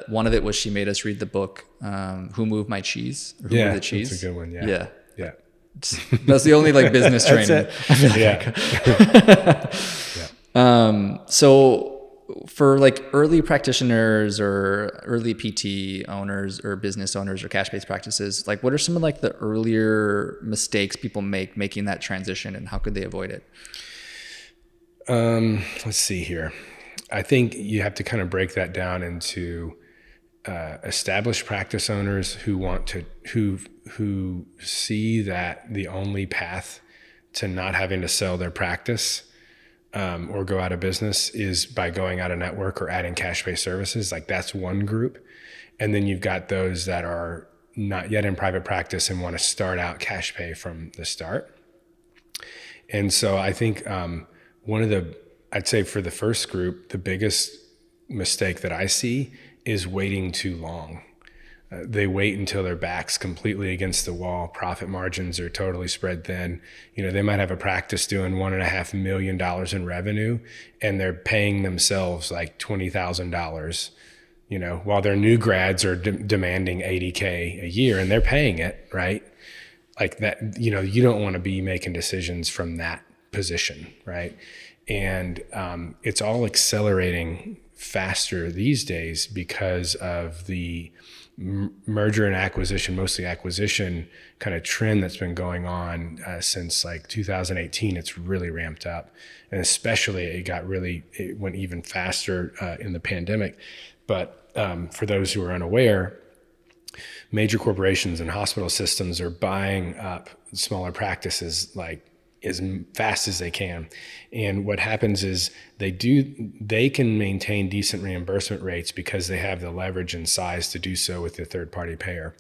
one of it was she made us read the book, Who Moved My Cheese? Or Who Moved the Cheese? That's a good one. Yeah. That's the only like business training. So for like early practitioners or early PT owners or business owners or cash-based practices, like what are some of like the earlier mistakes people making that transition, and how could they avoid it? Let's see here. I think you have to kind of break that down into established practice owners who see that the only path to not having to sell their practice or go out of business is by going out of network or adding cash-based services. Like that's one group. And then you've got those that are not yet in private practice and want to start out cash pay from the start. And so I think I'd say for the first group, the biggest mistake that I see is waiting too long. They wait until their back's completely against the wall. Profit margins are totally spread thin. They might have a practice doing $1.5 million in revenue, and they're paying themselves like $20,000. While their new grads are demanding $80K a year, and they're paying it, right? Like that. You don't want to be making decisions from that position, right? And it's all accelerating faster these days because of the merger and acquisition, mostly acquisition kind of trend that's been going on since like 2018. It's really ramped up, and especially it went even faster in the pandemic. But for those who are unaware, major corporations and hospital systems are buying up smaller practices like as fast as they can. And what happens is they can maintain decent reimbursement rates because they have the leverage and size to do so with the third-party payer.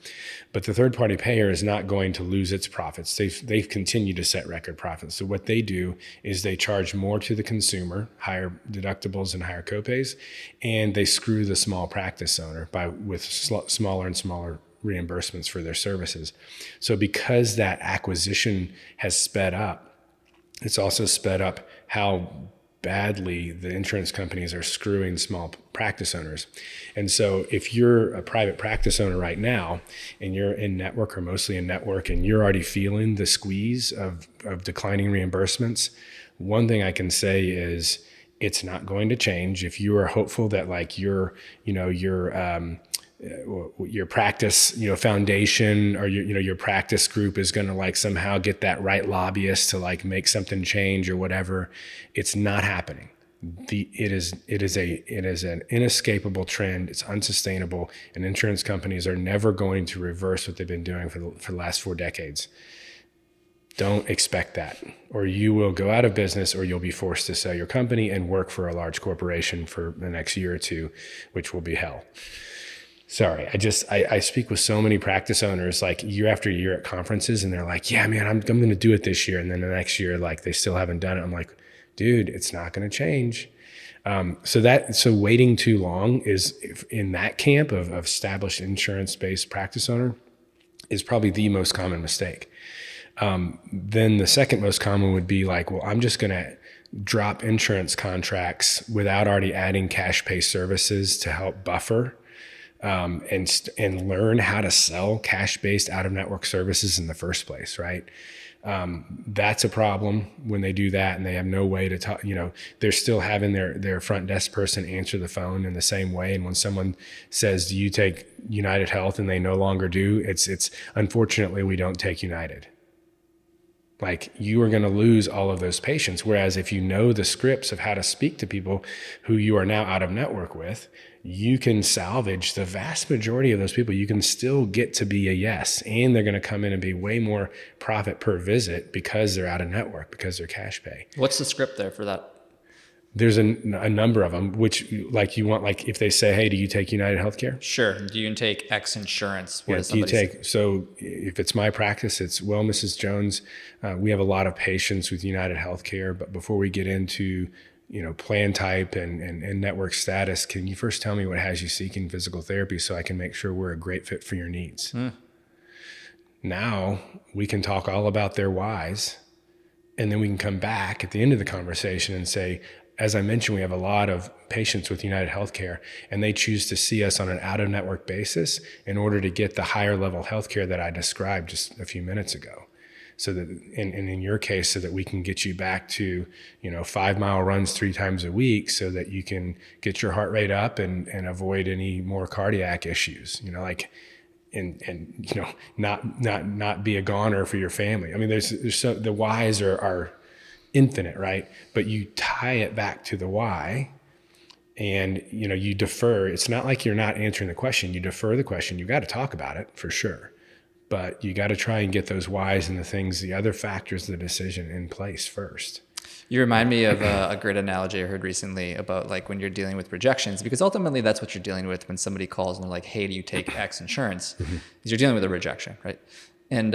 But the third-party payer is not going to lose its profits. They've continued to set record profits. So what they do is they charge more to the consumer, higher deductibles and higher copays, and they screw the small practice owner with smaller and smaller reimbursements for their services. So because that acquisition has sped up, it's also sped up how badly the insurance companies are screwing small practice owners. And so if you're a private practice owner right now and you're in network or mostly in network and you're already feeling the squeeze of declining reimbursements, one thing I can say is it's not going to change. If you are hopeful that like your practice, foundation or your practice group is going to like somehow get that right lobbyist to like make something change or whatever, it's not happening. It is an inescapable trend. It's unsustainable, and insurance companies are never going to reverse what they've been doing for the last 4 decades. Don't expect that, or you will go out of business, or you'll be forced to sell your company and work for a large corporation for the next year or two, which will be hell. Sorry, I speak with so many practice owners like year after year at conferences, and they're like, yeah, man, I'm going to do it this year. And then the next year, like they still haven't done it. I'm like, dude, it's not going to change. So waiting too long is in that camp of established insurance-based practice owner is probably the most common mistake. Then the second most common would be like, well, I'm just going to drop insurance contracts without already adding cash pay services to help buffer and learn how to sell cash-based out-of-network services in the first place, right? That's a problem when they do that and they have no way to talk. They're still having their front desk person answer the phone in the same way. And when someone says, do you take United Health, and they no longer do, it's unfortunately, we don't take United. Like, you are going to lose all of those patients. Whereas if you know the scripts of how to speak to people who you are now out of network with, you can salvage the vast majority of those people. You can still get to be a yes, and they're going to come in and be way more profit per visit because they're out of network, because they're cash pay. What's the script there for that? There's a number of them, which like you want, like if they say, hey, do you take United Healthcare? Sure. Do you take X insurance? What does somebody say? So if it's my practice, it's, well, Mrs. Jones, we have a lot of patients with United Healthcare, but before we get into plan type and network status, can you first tell me what has you seeking physical therapy so I can make sure we're a great fit for your needs? Now we can talk all about their whys, and then we can come back at the end of the conversation and say, as I mentioned, we have a lot of patients with United Healthcare, and they choose to see us on an out-of-network basis in order to get the higher level healthcare that I described just a few minutes ago. So that, and in your case, so that we can get you back to, 5-mile runs 3 times a week, so that you can get your heart rate up and avoid any more cardiac issues. Not be a goner for your family. I mean, there's so the whys are infinite, right? But you tie it back to the why, and you defer. It's not like you're not answering the question. You defer the question. You got to talk about it for sure, but you got to try and get those whys and the other factors of the decision in place first. You remind me of a great analogy I heard recently about like when you're dealing with rejections, because ultimately that's what you're dealing with when somebody calls and they're like, hey, do you take X insurance? Because you're dealing with a rejection, right? And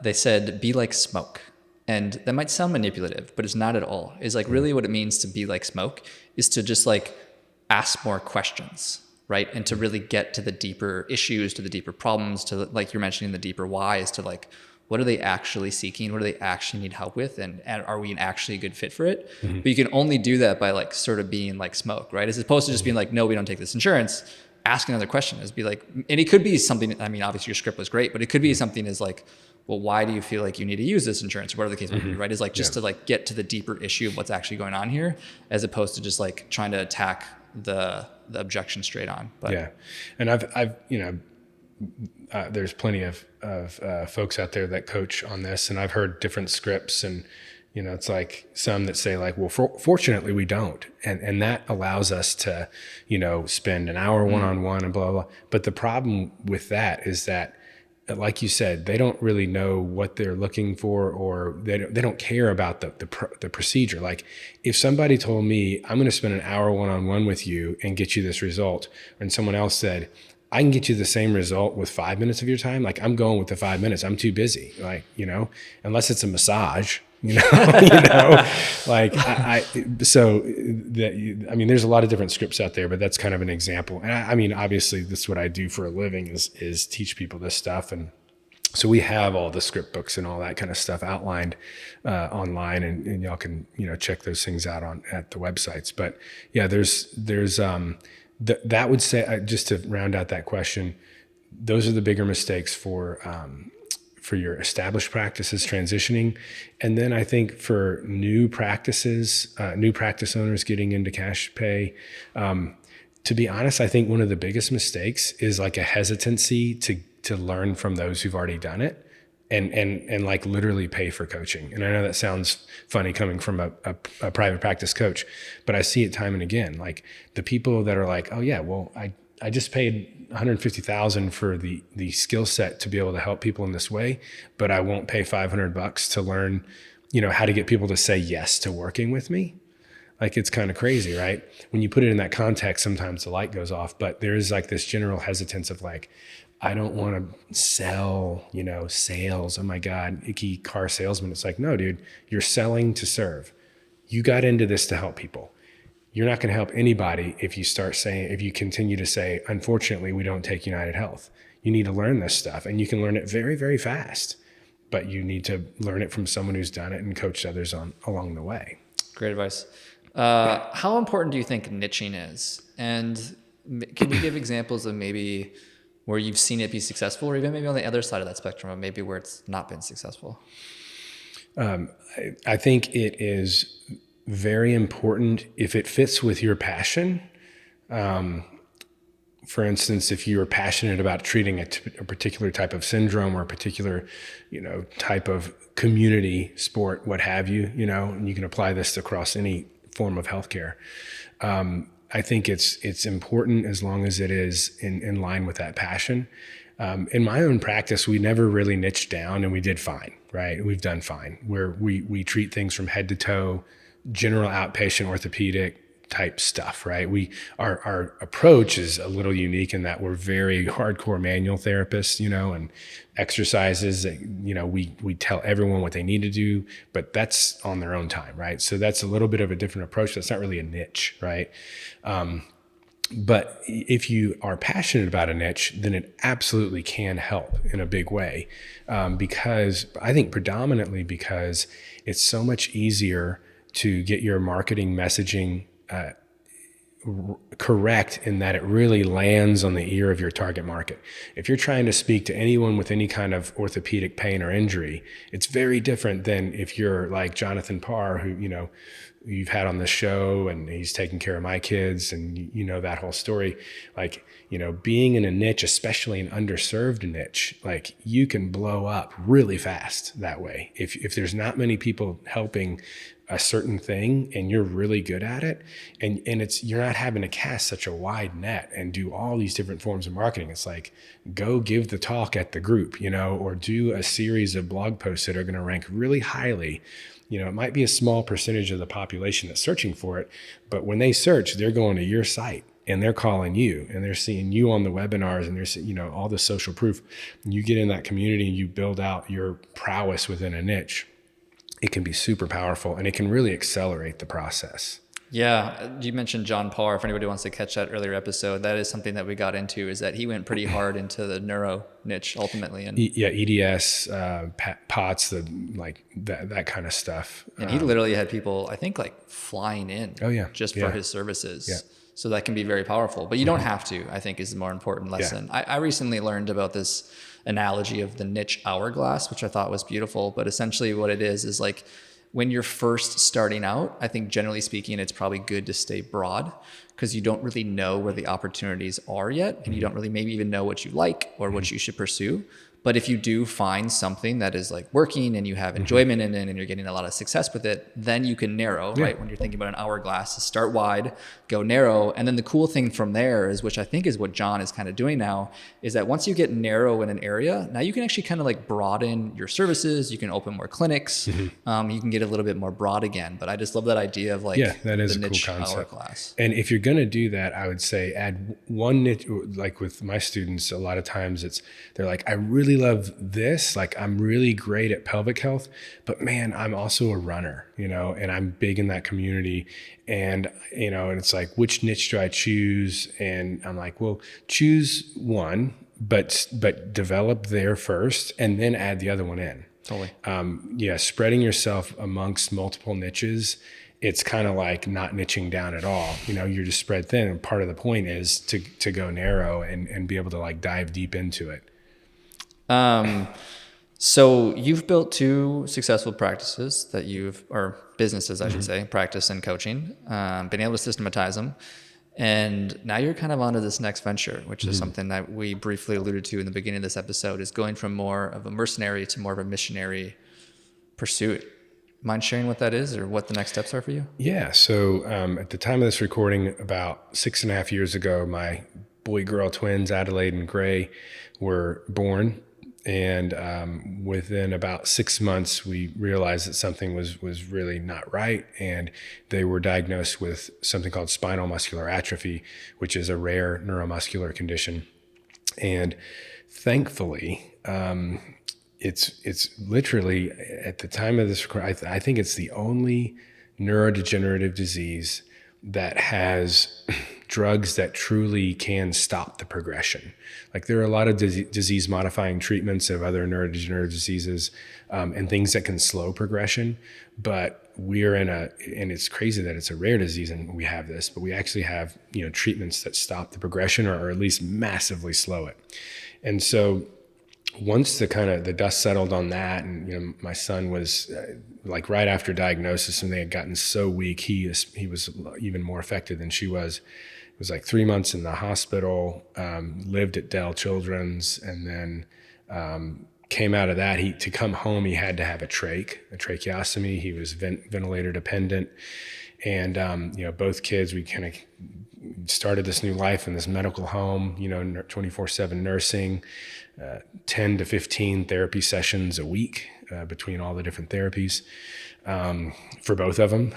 they said, be like smoke. And that might sound manipulative, but it's not at all. It's like really what it means to be like smoke is to just like ask more questions, right? And to really get to the deeper issues, to the deeper problems, to, like you're mentioning, the deeper whys, to like, what are they actually seeking? What do they actually need help with? And are we actually a good fit for it? But you can only do that by like sort of being like smoke, right? As opposed to just being like, no, we don't take this insurance. Ask another question, is be like, and it could be something, I mean, obviously your script was great, but it could be something as like, well, why do you feel like you need to use this insurance, or whatever the case might be, right? Is like just to like get to the deeper issue of what's actually going on here, as opposed to just like trying to attack the objection straight on. But yeah. And I've there's plenty of folks out there that coach on this, and I've heard different scripts, and it's like some that say like, well, fortunately we don't, and that allows us to spend an hour one-on-one and blah, blah, blah. But the problem with that is that, like you said, they don't really know what they're looking for, or they don't care about the procedure. Like if somebody told me, I'm going to spend an hour one-on-one with you and get you this result, and someone else said, I can get you the same result with 5 minutes of your time, like I'm going with the 5 minutes. I'm too busy. Like, unless it's a massage, like so that, I mean, there's a lot of different scripts out there, but that's kind of an example. And I mean, obviously this is what I do for a living is teach people this stuff. And so we have all the script books and all that kind of stuff outlined online, and y'all can, check those things out at the websites. But yeah, there's that would say, just to round out that question, those are the bigger mistakes for your established practices transitioning. And then I think for new practices, new practice owners getting into cash pay, to be honest, I think one of the biggest mistakes is like a hesitancy to learn from those who've already done it, and like literally pay for coaching. And I know that sounds funny coming from a private practice coach, but I see it time and again. Like the people that are like, oh yeah, well, I just paid $150,000 for the skill set to be able to help people in this way, but I won't pay $500 to learn, how to get people to say yes to working with me. Like it's kind of crazy, right? When you put it in that context, sometimes the light goes off, but there is like this general hesitance of like, I don't want to sell, sales. Oh my God, icky car salesman. It's like, no, dude, you're selling to serve. You got into this to help people. You're not going to help anybody if you continue to say, unfortunately, we don't take United Health. You need to learn this stuff, and you can learn it very, very fast, but you need to learn it from someone who's done it and coached others along the way. Great advice. How important do you think niching is? And can you give examples of maybe where you've seen it be successful, or even maybe on the other side of that spectrum, or maybe where it's not been successful? I think it is very important if it fits with your passion. For instance, if you're passionate about treating a particular type of syndrome or a particular, type of community sport, what have you, and you can apply this across any form of healthcare. I think it's important as long as it is in line with that passion. In my own practice, we never really niched down, and we did fine, right? We've done fine, where we treat things from head to toe, general outpatient orthopedic type stuff, right? Our approach is a little unique in that we're very hardcore manual therapists, and exercises, we tell everyone what they need to do, but that's on their own time, right? So that's a little bit of a different approach. That's not really a niche, right? But if you are passionate about a niche, then it absolutely can help in a big way, because I think predominantly because it's so much easier to get your marketing messaging correct in that it really lands on the ear of your target market. If you're trying to speak to anyone with any kind of orthopedic pain or injury, it's very different than if you're like Jonathan Parr, who, you've had on this show, and he's taking care of my kids, and that whole story. Like, being in a niche, especially an underserved niche, like you can blow up really fast that way. If there's not many people helping a certain thing and you're really good at it, and you're not having to cast such a wide net and do all these different forms of marketing. It's like, go give the talk at the group, or do a series of blog posts that are going to rank really highly. It might be a small percentage of the population that's searching for it, but when they search, they're going to your site and they're calling you, and they're seeing you on the webinars, and they're seeing, all the social proof. You get in that community and you build out your prowess within a niche. It can be super powerful, and it can really accelerate the process. Yeah, you mentioned John Parr. If anybody wants to catch that earlier episode, that is something that we got into, is that he went pretty hard into the neuro niche ultimately. And Yeah, EDS, POTS, that kind of stuff. he literally had people, I think, like flying in just for his services. Yeah. So that can be very powerful, but you don't have to, I think, is the more important lesson. Yeah. I recently learned about this analogy of the niche hourglass, which I thought was beautiful. But essentially what it is like, when you're first starting out, I think generally speaking, it's probably good to stay broad, because you don't really know where the opportunities are yet. And you don't really maybe even know what you like or what you should pursue. But if you do find something that is like working and you have enjoyment in it and you're getting a lot of success with it, then you can narrow, right? When you're thinking about an hourglass, start wide, go narrow. And then the cool thing from there is, which I think is what John is kind of doing now, is that once you get narrow in an area, now you can actually kind of like broaden your services. You can open more clinics. You can get a little bit more broad again. But I just love that idea of like, that is the a niche cool concept. Hourglass. And if you're going to do that, I would say add one niche. Like with my students, a lot of times they're like, I really love this. Like, I'm really great at pelvic health, but man, I'm also a runner, and I'm big in that community. And, and it's like, which niche do I choose? And I'm like, well, choose one, but develop there first and then add the other one in. Totally. Spreading yourself amongst multiple niches, it's kind of like not niching down at all. You're just spread thin. And part of the point is to go narrow and be able to like dive deep into it. So you've built 2 successful practices or businesses, I should say, practice and coaching, been able to systematize them. And now you're kind of onto this next venture, which is something that we briefly alluded to in the beginning of this episode, is going from more of a mercenary to more of a missionary pursuit. Mind sharing what that is or what the next steps are for you? Yeah. So, at the time of this recording, about 6.5 years ago, my boy-girl twins, Adelaide and Gray, were born. And within about 6 months, we realized that something was really not right. And they were diagnosed with something called spinal muscular atrophy, which is a rare neuromuscular condition. And thankfully, it's literally, at the time of this, I think it's the only neurodegenerative disease that has drugs that truly can stop the progression. Like, there are a lot of disease modifying treatments of other neurodegenerative diseases and things that can slow progression, but we're and it's crazy that it's a rare disease and we have this, but we actually have, treatments that stop the progression or at least massively slow it. And so once the dust settled on that, and my son was like right after diagnosis, and they had gotten so weak, he was even more affected than she was. It was like 3 months in the hospital, lived at Dell Children's, and then came out of that. To come home, he had to have a tracheostomy. He was ventilator dependent, and both kids, we kind of started this new life in this medical home, 24/7 nursing, 10 to 15 therapy sessions a week between all the different therapies for both of them.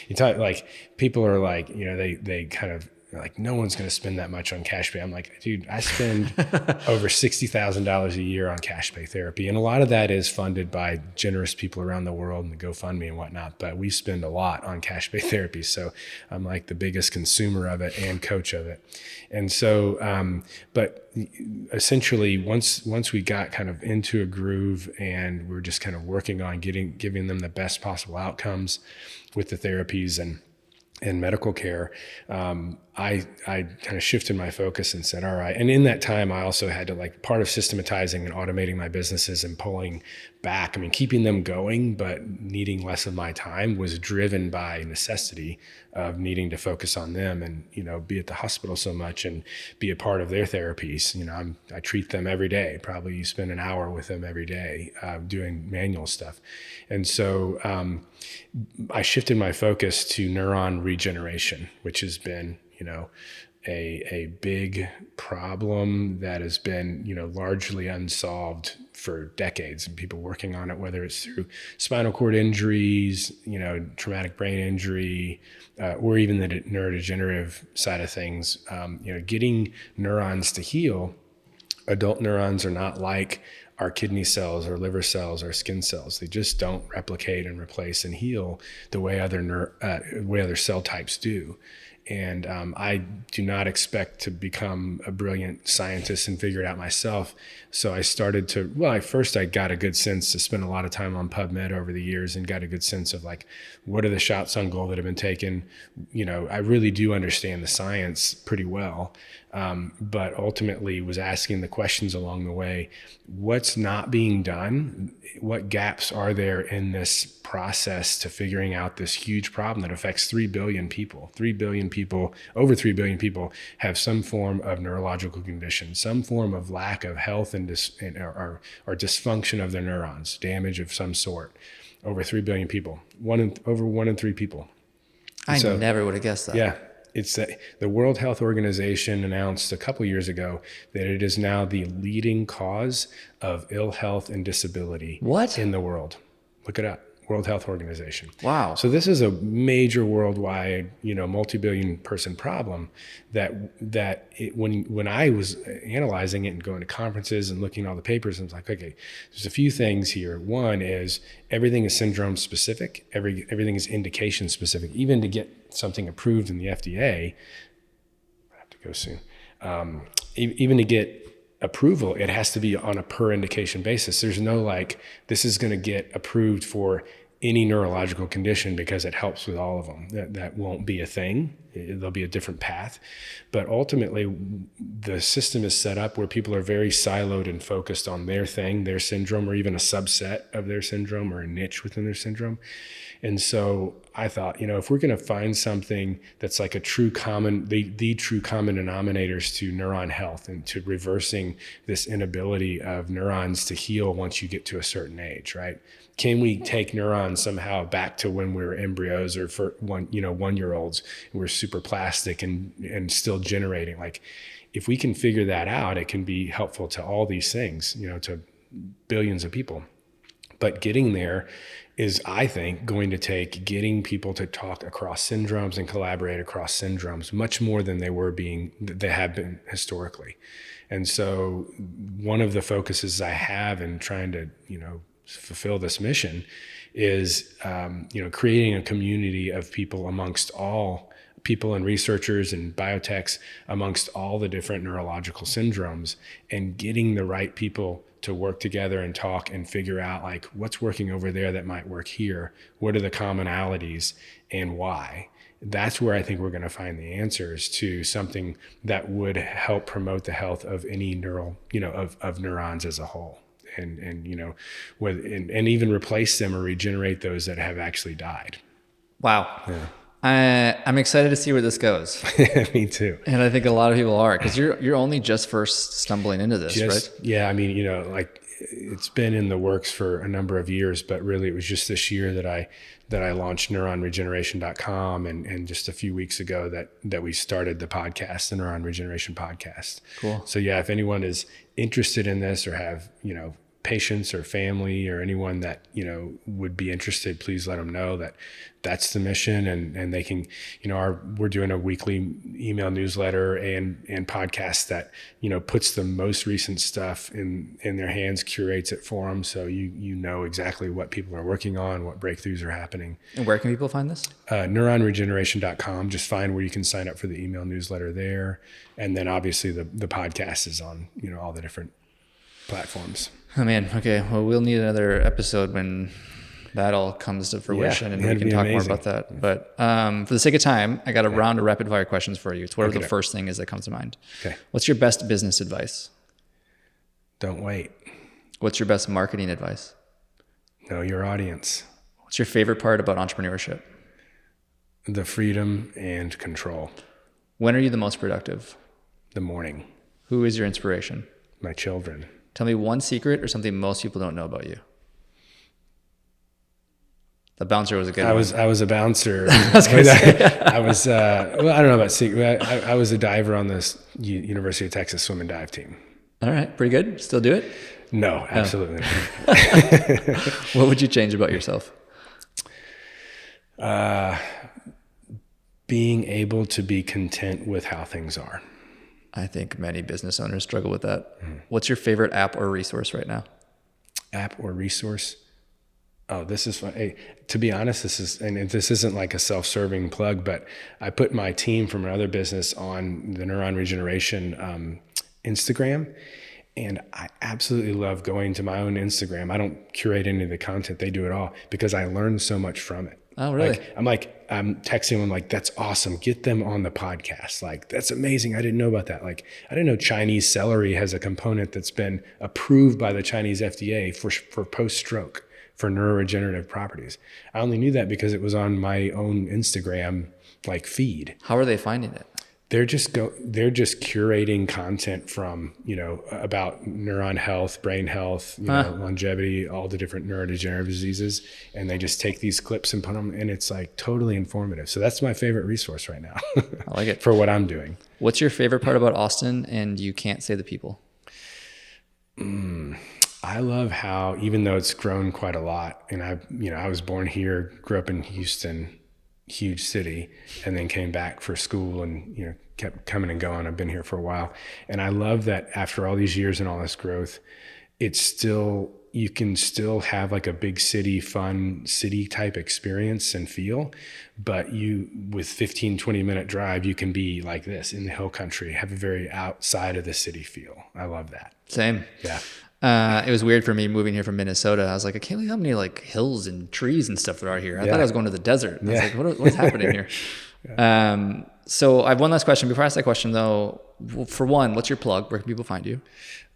You talk, like, people are like, they kind of like, no one's going to spend that much on cash pay. I'm like, dude, I spend over $60,000 a year on cash pay therapy. And a lot of that is funded by generous people around the world and the GoFundMe and whatnot. But we spend a lot on cash pay therapy. So I'm like the biggest consumer of it and coach of it. And so, but essentially once we got kind of into a groove and we're just kind of working on giving them the best possible outcomes with the therapies and medical care, I kind of shifted my focus and said, all right. And in that time, I also had to, like, part of systematizing and automating my businesses and pulling back, keeping them going, but needing less of my time, was driven by necessity of needing to focus on them and, be at the hospital so much and be a part of their therapies. I treat them every day, probably spend an hour with them every day, doing manual stuff. And so, I shifted my focus to Neuron Regeneration, which has been, a big problem that has been, largely unsolved for decades, and people working on it, whether it's through spinal cord injuries, traumatic brain injury, or even the neurodegenerative side of things. Getting neurons to heal. Adult neurons are not like our kidney cells, our liver cells, our skin cells. They just don't replicate and replace and heal the way other cell types do. And I do not expect to become a brilliant scientist and figure it out myself. So I started to, first I got a good sense to spend a lot of time on PubMed over the years and got a good sense of like, what are the shots on goal that have been taken? I really do understand the science pretty well. But ultimately was asking the questions along the way, what's not being done? What gaps are there in this process to figuring out this huge problem that affects 3 billion people? 3 billion people, over 3 billion people have some form of neurological condition, some form of lack of health or dysfunction of their neurons, damage of some sort. Over 3 billion people, over 1 in 3 people. I never would have guessed that. Yeah. It's the World Health Organization announced a couple years ago that it is now the leading cause of ill health and disability in the world. Look it up. World Health Organization. Wow. So this is a major worldwide, multi-billion person problem when I was analyzing it and going to conferences and looking at all the papers, I was like, okay, there's a few things here. One is everything is syndrome specific. Everything is indication specific. Even to get something approved in the FDA, I have to go soon. Even to get approval, it has to be on a per indication basis. There's no like, this is going to get approved for any neurological condition because it helps with all of them. That won't be a thing. There'll be a different path. But ultimately, the system is set up where people are very siloed and focused on their thing, their syndrome, or even a subset of their syndrome or a niche within their syndrome. And so I thought, if we're going to find something that's like the true common denominators to neuron health and to reversing this inability of neurons to heal once you get to a certain age, right? Can we take neurons somehow back to when we were embryos or for 1-year-olds and we're super plastic and still generating? Like, if we can figure that out, it can be helpful to all these things, to billions of people. But getting there is, I think, going to take getting people to talk across syndromes and collaborate across syndromes much more than they have been historically. And so one of the focuses I have in trying to, fulfill this mission is, creating a community of people amongst all people and researchers and biotechs amongst all the different neurological syndromes, and getting the right people to work together and talk and figure out like what's working over there that might work here. What are the commonalities and why? That's where I think we're going to find the answers to something that would help promote the health of any of neurons as a whole. And even replace them or regenerate those that have actually died. Wow. Yeah. I'm excited to see where this goes. Me too. And I think a lot of people are, because you're only just first stumbling into this, right? Yeah. I mean, it's been in the works for a number of years, but really it was just this year that I launched Regeneration.com, and just a few weeks ago that we started the podcast, the Neuron Regeneration podcast. Cool. So yeah, if anyone is interested in this or have, patients or family or anyone that, would be interested, please let them know that that's the mission, and they can, we're doing a weekly email newsletter and podcast that, puts the most recent stuff in their hands, curates it for them. So you know exactly what people are working on, what breakthroughs are happening. And where can people find this? Neuronregeneration.com. Just find where you can sign up for the email newsletter there. And then obviously the podcast is on, all the different platforms. Oh man. Okay. Well, we'll need another episode when that all comes to fruition, and we can talk more about that. But for the sake of time, I got a round of rapid fire questions for you. It's whatever the first thing is that comes to mind. Okay. What's your best business advice? Don't wait. What's your best marketing advice? Know your audience. What's your favorite part about entrepreneurship? The freedom and control. When are you the most productive? The morning. Who is your inspiration? My children. Tell me one secret or something most people don't know about you. The bouncer was a good one. I was a bouncer. I was I don't know about secret. I was a diver on the University of Texas swim and dive team. All right, pretty good. Still do it? No, absolutely not. What would you change about yourself? Being able to be content with how things are. I think many business owners struggle with that. Mm-hmm. What's your favorite app or resource right now? app or resource. Oh, this is fun. Hey, to be honest, this isn't like a self-serving plug, but I put my team from another business on the Neuron Regeneration Instagram. And I absolutely love going to my own Instagram. I don't curate any of the content. They do it all because I learn so much from it. Oh, really? I'm texting them like, that's awesome. Get them on the podcast. Like, that's amazing. I didn't know about that. Like, I didn't know Chinese celery has a component that's been approved by the Chinese FDA for post-stroke, for neuroregenerative properties. I only knew that because it was on my own Instagram like feed. How are they finding it? They're just curating content from, about neuron health, brain health, longevity, all the different neurodegenerative diseases. And they just take these clips and put them, and it's like totally informative. So that's my favorite resource right now. I like it. For what I'm doing. What's your favorite part about Austin and you can't say the people? I love how, even though it's grown quite a lot, and I was born here, grew up in Houston, huge city, and then came back for school and, kept coming and going. I've been here for a while. And I love that after all these years and all this growth, you can still have like a big city, fun city type experience and feel, but with 15, 20 minute drive, you can be like this in the hill country, have a very outside of the city feel. I love that. Same. Yeah. It was weird for me moving here from Minnesota. I was like, I can't believe how many like hills and trees and stuff there are here. I thought I was going to the desert. I was like, what's happening here? So I have one last question. Before I ask that question though, for one, what's your plug? Where can people find you?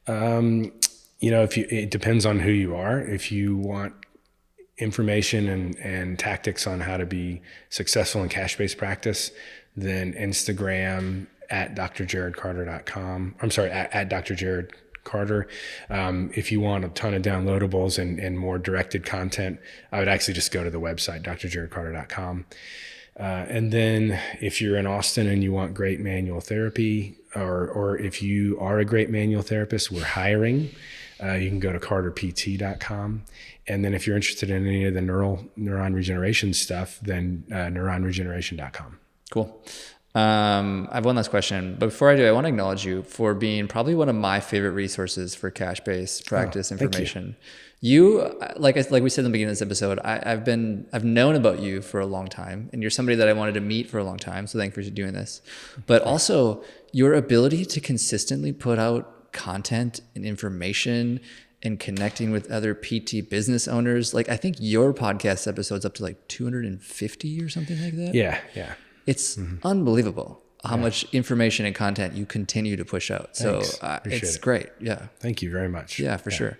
It depends on who you are. If you want information and tactics on how to be successful in cash-based practice, then Instagram at drjarodcarter.com. I'm sorry, at Dr. Jarod Carter. If you want a ton of downloadables and more directed content, I would actually just go to the website, drjarodcarter.com. And then if you're in Austin and you want great manual therapy, or if you are a great manual therapist, we're hiring. You can go to carterpt.com. And then if you're interested in any of the neuron regeneration stuff, then neuronregeneration.com. Cool. I have one last question, but before I do, I want to acknowledge you for being probably one of my favorite resources for cash-based practice information. You, like we said in the beginning of this episode, I've known about you for a long time, and you're somebody that I wanted to meet for a long time. So thank you for doing this. But also your ability to consistently put out content and information and connecting with other PT business owners. Like, I think your podcast episode's up to like 250 or something like that. Yeah. It's unbelievable how much information and content you continue to push out. So it's great. Yeah. Thank you very much. Yeah, for sure.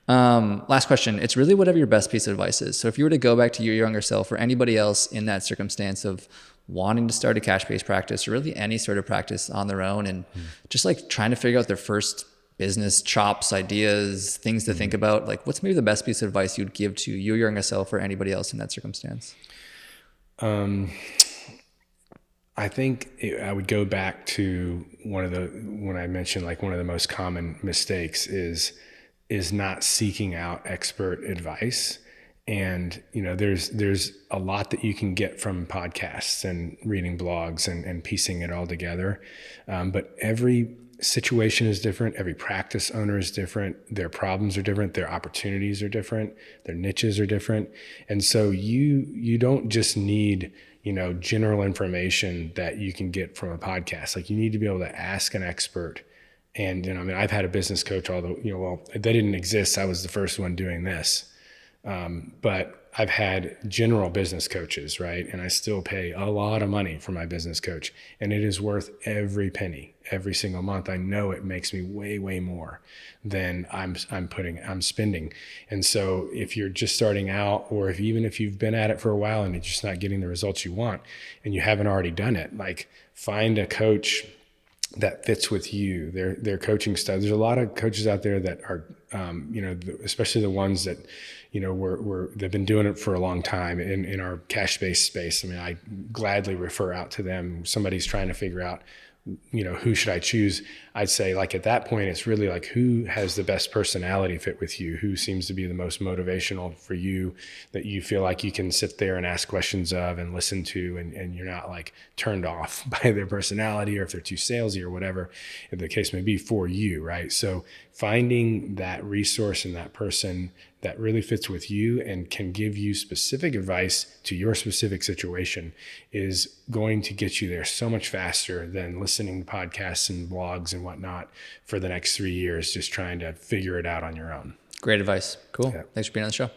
Last question. It's really whatever your best piece of advice is. So if you were to go back to your younger self or anybody else in that circumstance of wanting to start a cash-based practice or really any sort of practice on their own and just like trying to figure out their first business chops, ideas, things to think about, like what's maybe the best piece of advice you'd give to your younger self or anybody else in that circumstance? I think I would go back to when I mentioned like one of the most common mistakes is not seeking out expert advice. And, there's a lot that you can get from podcasts and reading blogs and piecing it all together. But every situation is different. Every practice owner is different. Their problems are different. Their opportunities are different. Their niches are different. And so you don't just need, general information that you can get from a podcast. Like you need to be able to ask an expert. And, I've had a business coach, although, they didn't exist. I was the first one doing this. But I've had general business coaches, right? And I still pay a lot of money for my business coach, and it is worth every penny, every single month. I know it makes me way, way more than I'm spending. And so if you're just starting out, or even if you've been at it for a while and you're just not getting the results you want and you haven't already done it, like find a coach that fits with you, their coaching style. There's a lot of coaches out there that are, especially the ones that, they've been doing it for a long time in our cash-based space. I gladly refer out to them. Somebody's trying to figure out who should I choose? I'd say like at that point, it's really like who has the best personality fit with you, who seems to be the most motivational for you, that you feel like you can sit there and ask questions of and listen to, and you're not like turned off by their personality, or if they're too salesy or whatever the case may be for you, right? So finding that resource and that person that really fits with you and can give you specific advice to your specific situation is going to get you there so much faster than listening to podcasts and blogs and whatnot for the next 3 years, just trying to figure it out on your own. Great advice. Cool. Yeah. Thanks for being on the show.